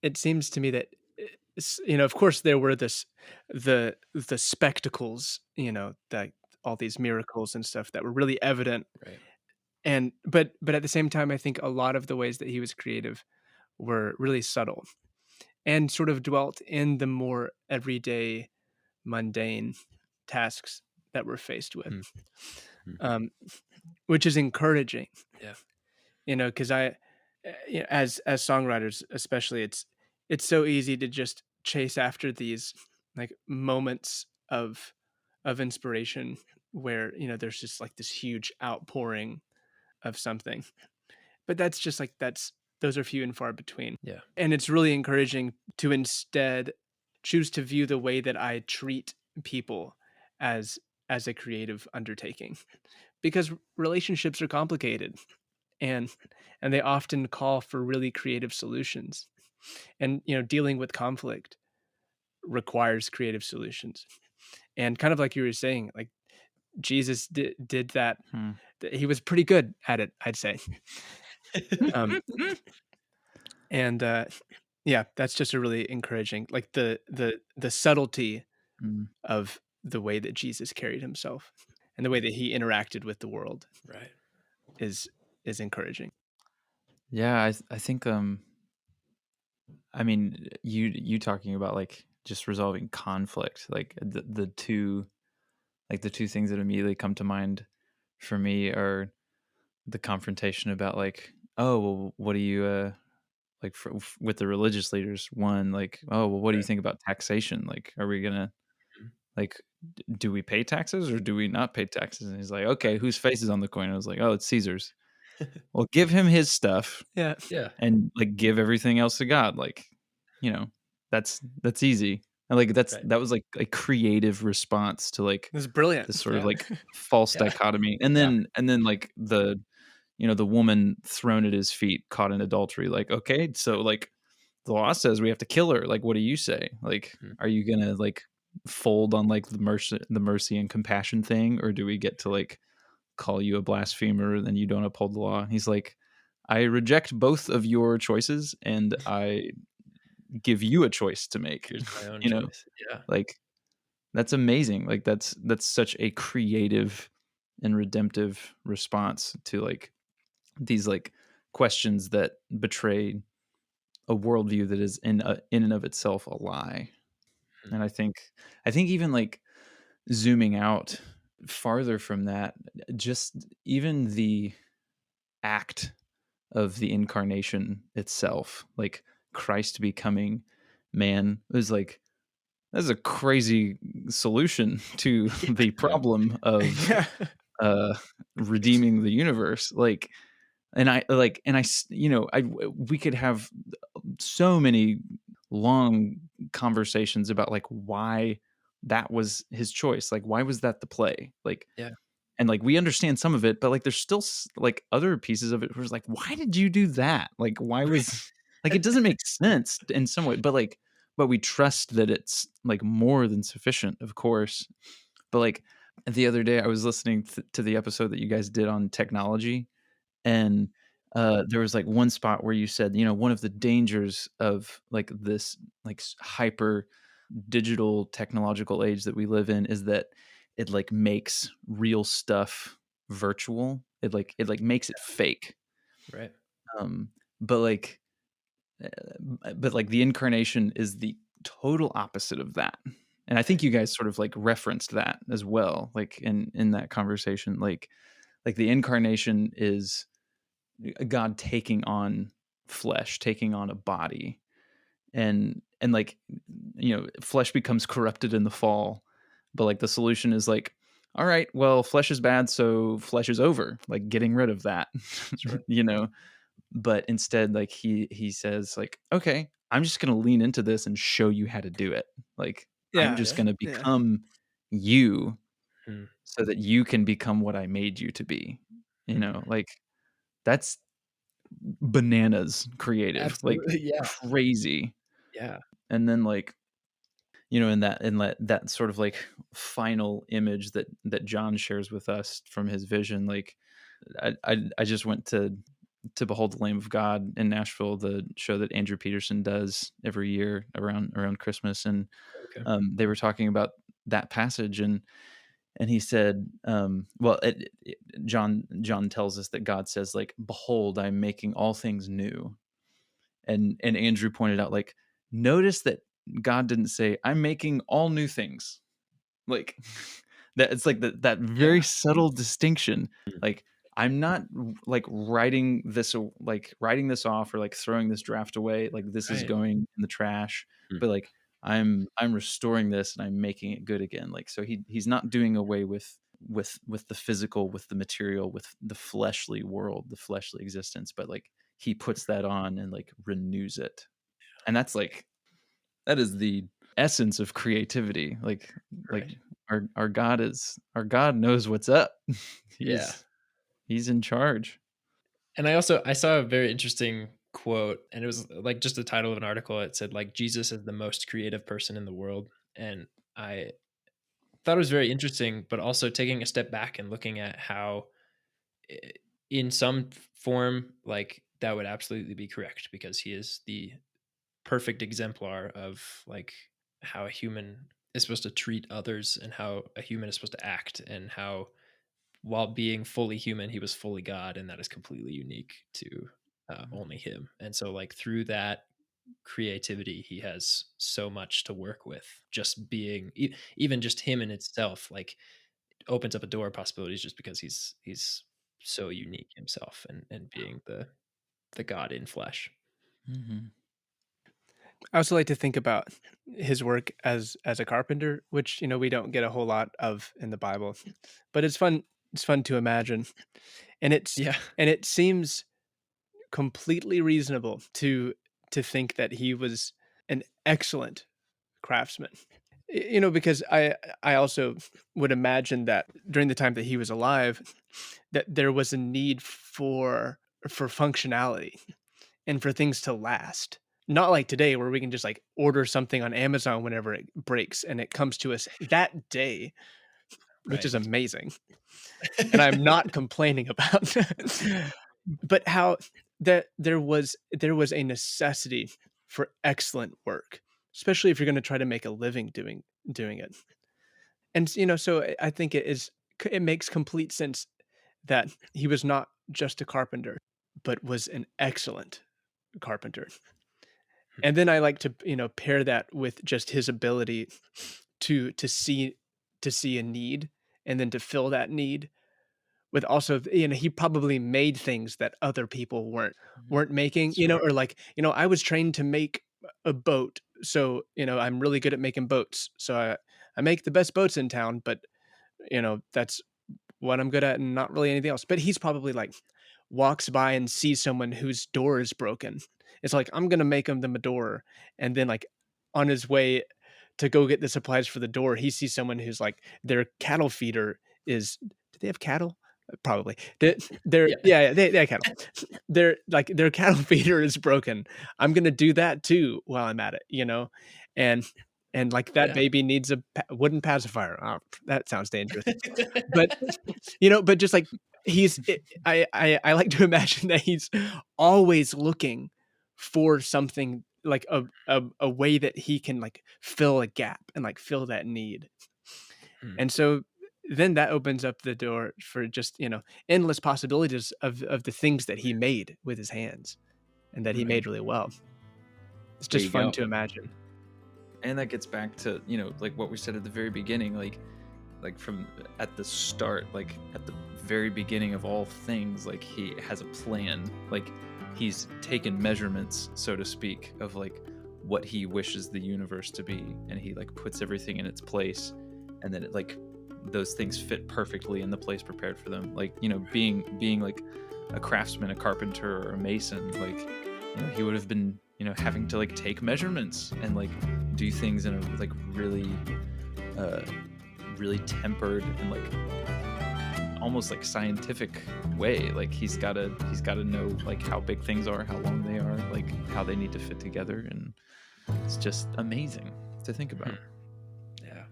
Speaker 4: it seems to me that, of course, there were the spectacles, that all these miracles and stuff that were really evident.
Speaker 1: Right.
Speaker 4: And but at the same time, I think a lot of the ways that he was creative were really subtle and sort of dwelt in the more everyday, mundane tasks that we're faced with, which is encouraging.
Speaker 1: Yeah.
Speaker 4: Because as songwriters, especially, it's so easy to just chase after these like moments of inspiration where there's just like this huge outpouring of something, but that's just like those are few and far between.
Speaker 1: Yeah.
Speaker 4: And it's really encouraging to instead choose to view the way that I treat people as a creative undertaking, because relationships are complicated and they often call for really creative solutions, and dealing with conflict requires creative solutions. And kind of like you were saying, like Jesus did that. He was pretty good at it, I'd say. And yeah, that's just a really encouraging, like the subtlety of the way that Jesus carried himself and the way that he interacted with the world,
Speaker 1: right,
Speaker 4: is encouraging.
Speaker 3: Yeah, I think I mean, you talking about like just resolving conflict, like the two things that immediately come to mind for me are the confrontation about like, oh, well, what do you like with the religious leaders? One, like, oh, well, what do you think about taxation? Like, are we gonna like, do we pay taxes or do we not pay taxes? And he's like, okay, whose face is on the coin? I was like, oh, it's Caesar's. Well, give him his stuff.
Speaker 4: Yeah.
Speaker 3: And like give everything else to God. Like, that's easy. And like that was like a creative response to like
Speaker 4: it was brilliant.
Speaker 3: This sort of like false dichotomy. And then like the woman thrown at his feet, caught in adultery. Like, okay, so like the law says we have to kill her. Like, what do you say? Like, are you gonna like fold on like the mercy and compassion thing, or do we get to like call you a blasphemer and you don't uphold the law? He's like, I reject both of your choices and I give you a choice to make.
Speaker 1: Here's my own choice. Yeah.
Speaker 3: Like, that's amazing. Like that's such a creative and redemptive response to like these like questions that betray a worldview that is in and of itself a lie. And I think even like zooming out farther from that, just even the act of the incarnation itself, like Christ becoming man, is like, that's a crazy solution to the problem of redeeming the universe. Like, we could have so many long conversations about like why that was his choice. Like, why was that the play? Like,
Speaker 1: yeah.
Speaker 3: And like, we understand some of it, but like, there's still like other pieces of it where it's like, why did you do that? Like, why was Like it doesn't make sense in some way, but we trust that it's like more than sufficient, of course. But like the other day I was listening to the episode that you guys did on technology, and there was like one spot where you said, one of the dangers of like this like hyper digital technological age that we live in is that it like makes real stuff virtual. It makes it fake.
Speaker 1: Right.
Speaker 3: Um, but like the incarnation is the total opposite of that. And I think you guys sort of like referenced that as well, like in that conversation, like the incarnation is God taking on flesh, taking on a body, and like, flesh becomes corrupted in the fall, but like the solution is like, all right, well, flesh is bad, so flesh is over, like getting rid of that.
Speaker 1: Sure.
Speaker 3: But instead, like he says like, okay, I'm just going to lean into this and show you how to do it. Like, I'm just going to become you so that you can become what I made you to be, like that's bananas creative.
Speaker 1: Absolutely.
Speaker 3: Like crazy.
Speaker 1: Yeah.
Speaker 3: And then like, in that sort of like final image that John shares with us from his vision, like I just went to Behold the Lamb of God in Nashville, the show that Andrew Peterson does every year around Christmas, and they were talking about that passage, and he said, John tells us that God says like, "Behold, I'm making all things new," and Andrew pointed out like, notice that God didn't say, "I'm making all new things," like that. It's like that very subtle distinction, like. I'm not like writing this off or like throwing this draft away. Like this is going in the trash, but like I'm restoring this and I'm making it good again. Like, so he's not doing away with the physical, with the material, with the fleshly world, the fleshly existence, but like he puts that on and like renews it. And that's like, that is the essence of creativity. Like our God knows what's up. He's in charge.
Speaker 1: And I saw a very interesting quote, and it was like just the title of an article. It said like, Jesus is the most creative person in the world. And I thought it was very interesting, but also taking a step back and looking at how in some form, like that would absolutely be correct, because he is the perfect exemplar of like how a human is supposed to treat others and how a human is supposed to act, and how while being fully human, he was fully God, and that is completely unique to only him. And so like through that creativity, he has so much to work with. Just being even just him in itself, like opens up a door of possibilities, just because he's so unique himself, and being the God in flesh.
Speaker 3: Mm-hmm.
Speaker 4: I also like to think about his work as a carpenter, which we don't get a whole lot of in the Bible, but it's fun. It's fun to imagine, and it seems completely reasonable to think that he was an excellent craftsman. Because I also would imagine that during the time that he was alive, that there was a need for functionality and for things to last. Not like today, where we can just like order something on Amazon whenever it breaks and it comes to us that day, which is amazing. And I'm not complaining about but how that there was a necessity for excellent work, especially if you're going to try to make a living doing it. And so I think it makes complete sense that he was not just a carpenter, but was an excellent carpenter. And then I like to pair that with just his ability to see a need, and then to fill that need with also, he probably made things that other people weren't making, or like, I was trained to make a boat, so I'm really good at making boats, so I make the best boats in town, but that's what I'm good at and not really anything else. But he's probably like walks by and sees someone whose door is broken. It's like, I'm gonna make them a door, and then like on his way to go get the supplies for the door, he sees someone who's like, their cattle feeder is. Do they have cattle? probably. They're
Speaker 1: Yeah.
Speaker 4: they cattle. Their cattle feeder is broken. I'm gonna do that too while I'm at it, and like that
Speaker 1: Yeah.
Speaker 4: baby needs a wooden pacifier. Oh, that sounds dangerous. But but just like I like to imagine that he's always looking for something like a way that he can like fill a gap and like fill that need.
Speaker 1: Mm.
Speaker 4: And so then that opens up the door for just, endless possibilities of the things that he made with his hands and that he
Speaker 1: Right.
Speaker 4: made really well. It's
Speaker 2: There
Speaker 4: just
Speaker 2: you
Speaker 4: fun
Speaker 2: go.
Speaker 4: to imagine.
Speaker 3: And that gets back to, like what we said at the very beginning, like from at the start, like at the very beginning of all things, like he has a plan, like he's taken measurements, so to speak, of like what he wishes the universe to be, and he like puts everything in its place, and then it like those things fit perfectly in the place prepared for them. Like, being like a craftsman, a carpenter, or a mason, like, he would have been, having to like take measurements and like do things in a like really tempered and like almost like scientific way. Like he's gotta know like how big things are, how long they are, like how they need to fit together, and it's just amazing to think about.
Speaker 1: Yeah.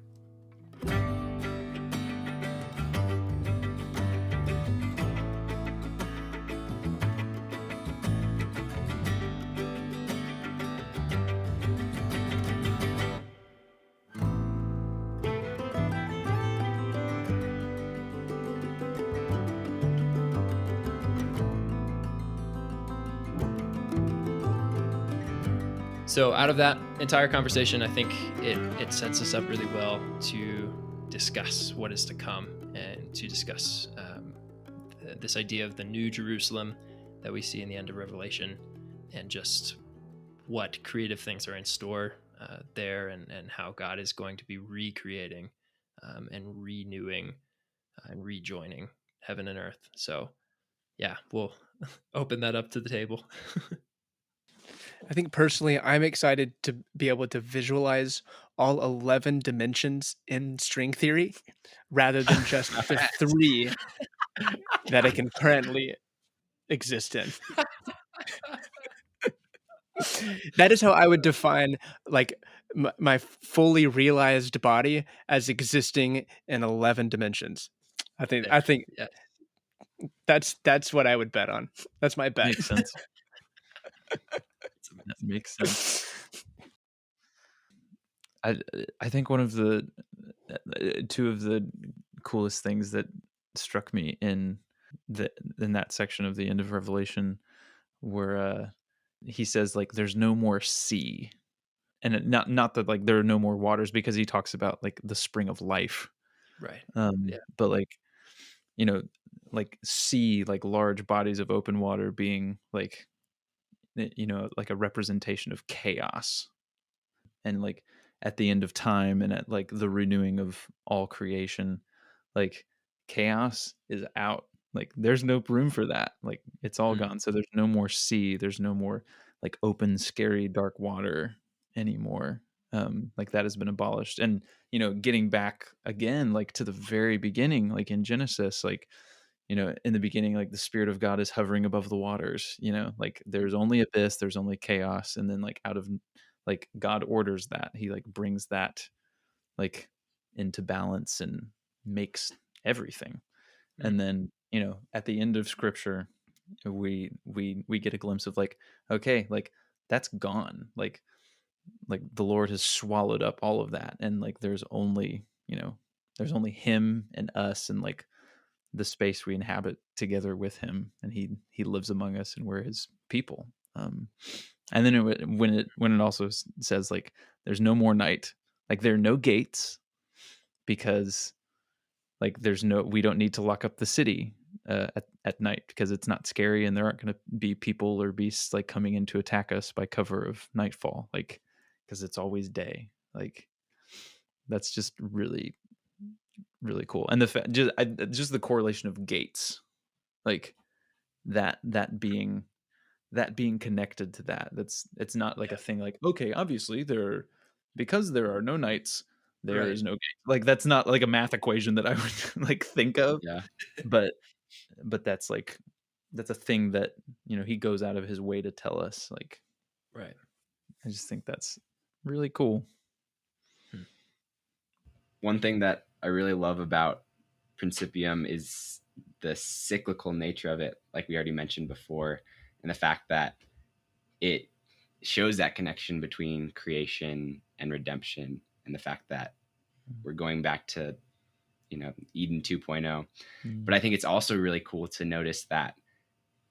Speaker 1: So out of that entire conversation, I think it sets us up really well to discuss what is to come and to discuss this idea of the New Jerusalem that we see in the end of Revelation, and just what creative things are in store there, and how God is going to be recreating and renewing and rejoining heaven and earth. So yeah, we'll open that up to the table.
Speaker 4: I think personally, I'm excited to be able to visualize all 11 dimensions in string theory rather than just the 3 that I can currently exist in. That is how I would define like my fully realized body as existing in 11 dimensions. I think
Speaker 1: Yeah.
Speaker 4: that's what I would bet on. That's my bet.
Speaker 3: Makes sense. That makes sense. I think one of the two of the coolest things that struck me in that section of the end of Revelation, where he says like there's no more sea, and not that like there are no more waters, because he talks about like the spring of life,
Speaker 1: Right.
Speaker 3: but like like sea, like large bodies of open water being like like a representation of chaos, and like at the end of time and at like the renewing of all creation, like chaos is out, like there's no room for that, like it's all gone. So there's no more sea, there's no more like open scary dark water anymore. Like that has been abolished. And getting back again like to the very beginning, like in Genesis, like in the beginning, like the Spirit of God is hovering above the waters, like there's only abyss, there's only chaos. And then like out of like God orders that, he like brings that like into balance and makes everything. And then, at the end of scripture, we get a glimpse of like, okay, like that's gone. Like the Lord has swallowed up all of that. And like, there's only him and us, and like the space we inhabit together with him, and he lives among us, and we're his people. And then when it also says like there's no more night, like there are no gates, because like we don't need to lock up the city at night, because it's not scary, and there aren't going to be people or beasts like coming in to attack us by cover of nightfall, like because it's always day. Like that's just really, really cool. And just the correlation of gates, like that being connected to that. It's not like a thing like, okay, obviously because there are no nights, there is no gate. Like that's not like a math equation that I would like think of.
Speaker 2: Yeah.
Speaker 3: But but that's a thing that, he goes out of his way to tell us. Like,
Speaker 1: Right.
Speaker 3: I just think that's really cool.
Speaker 2: One thing that I really love about Principium is the cyclical nature of it, like we already mentioned before, and the fact that it shows that connection between creation and redemption, and the fact that we're going back to, Eden 2.0. But I think it's also really cool to notice that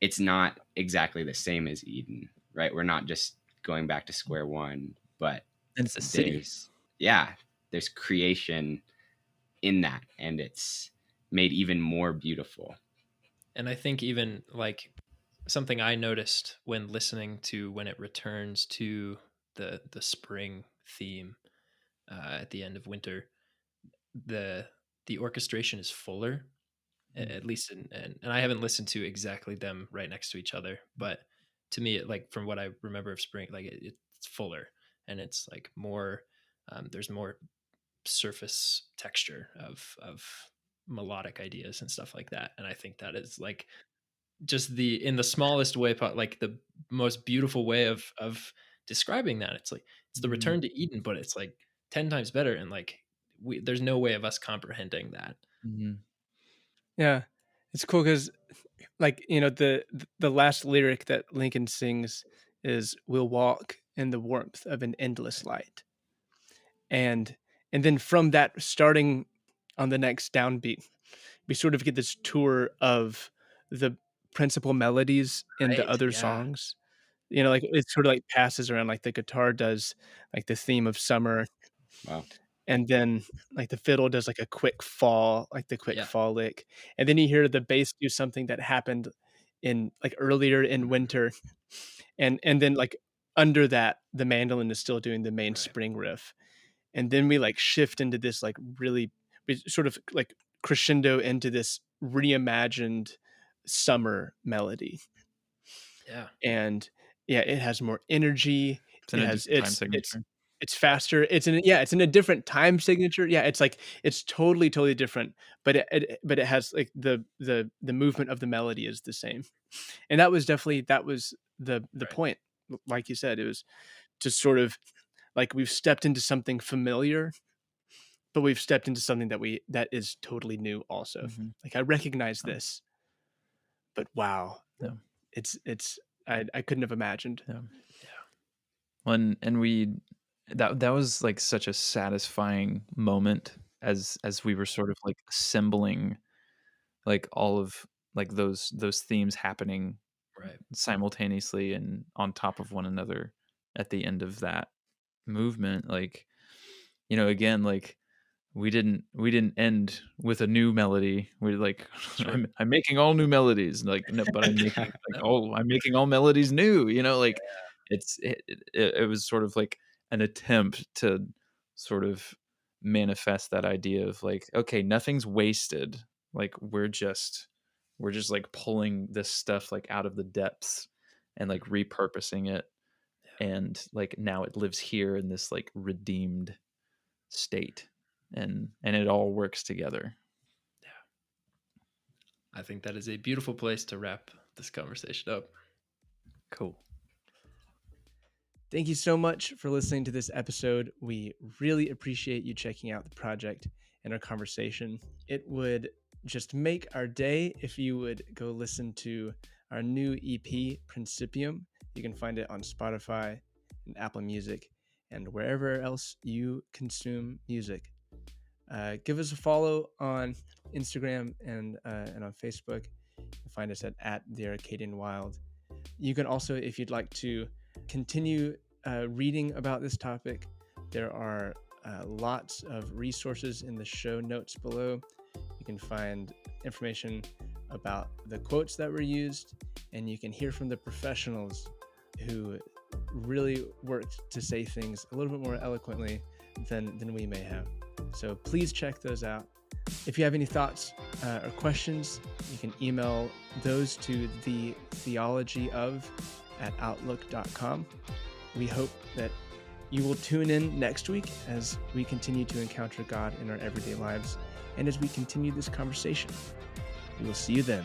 Speaker 2: it's not exactly the same as Eden, right? We're not just going back to square one, but
Speaker 3: And it's a city.
Speaker 2: There's creation in that, and it's made even more beautiful.
Speaker 1: And I think even like something I noticed when listening to when it returns to the spring theme at the end of winter, the orchestration is fuller, at least and I haven't listened to exactly them right next to each other, but to me, like from what I remember of spring, like it's fuller, and it's like more there's more surface texture of melodic ideas and stuff like that. And I think that is like just in the smallest way, like the most beautiful way of describing that. It's like it's the return to Eden, but it's like 10 times better, and like there's no way of us comprehending that.
Speaker 4: Yeah, it's cool because, like, the last lyric that Lincoln sings is "We'll walk in the warmth of an endless light," and then from that, starting on the next downbeat, we sort of get this tour of the principal melodies in the
Speaker 1: Right,
Speaker 4: other
Speaker 1: yeah.
Speaker 4: songs. Like it sort of like passes around, like the guitar does like the theme of summer.
Speaker 2: Wow.
Speaker 4: And then like the fiddle does like a quick fall, like the quick fall lick. And then you hear the bass do something that happened in like earlier in winter. And then like under that, the mandolin is still doing the main spring riff. And then we like shift into this like really sort of like crescendo into this reimagined summer melody.
Speaker 1: Yeah.
Speaker 4: And yeah, it has more energy. It's faster. It's in a different time signature. Yeah, it's like it's totally different, but it has like the movement of the melody is the same. And that was the point. Like you said, it was just sort of like we've stepped into something familiar, but we've stepped into something that is totally new also. Like I recognize this, but wow.
Speaker 3: Yeah.
Speaker 4: It's I couldn't have imagined.
Speaker 3: Yeah. And that was like such a satisfying moment as we were sort of like assembling like all of like those themes happening simultaneously and on top of one another at the end of that movement. Like, again, like we didn't end with a new melody. We're like, I'm making all new melodies, like, no, but I'm making I'm making all melodies new. Like it was sort of like an attempt to sort of manifest that idea of like, okay, nothing's wasted. Like we're just like pulling this stuff like out of the depths and like repurposing it, and like now it lives here in this like redeemed state. And it all works together.
Speaker 1: Yeah. I think that is a beautiful place to wrap this conversation up.
Speaker 3: Cool.
Speaker 4: Thank you so much for listening to this episode. We really appreciate you checking out the project and our conversation. It would just make our day if you would go listen to our new EP, Principium. You can find it on Spotify and Apple Music and wherever else you consume music. Give us a follow on Instagram and on Facebook. You can find us at the Arcadian Wild. You can also, if you'd like to continue reading about this topic, there are lots of resources in the show notes below. You can find information about the quotes that were used, and you can hear from the professionals who really worked to say things a little bit more eloquently than we may have. So please check those out. If you have any thoughts or questions, you can email those to the theologyof@outlook.com. We hope that you will tune in next week as we continue to encounter God in our everyday lives and as we continue this conversation. We will see you then.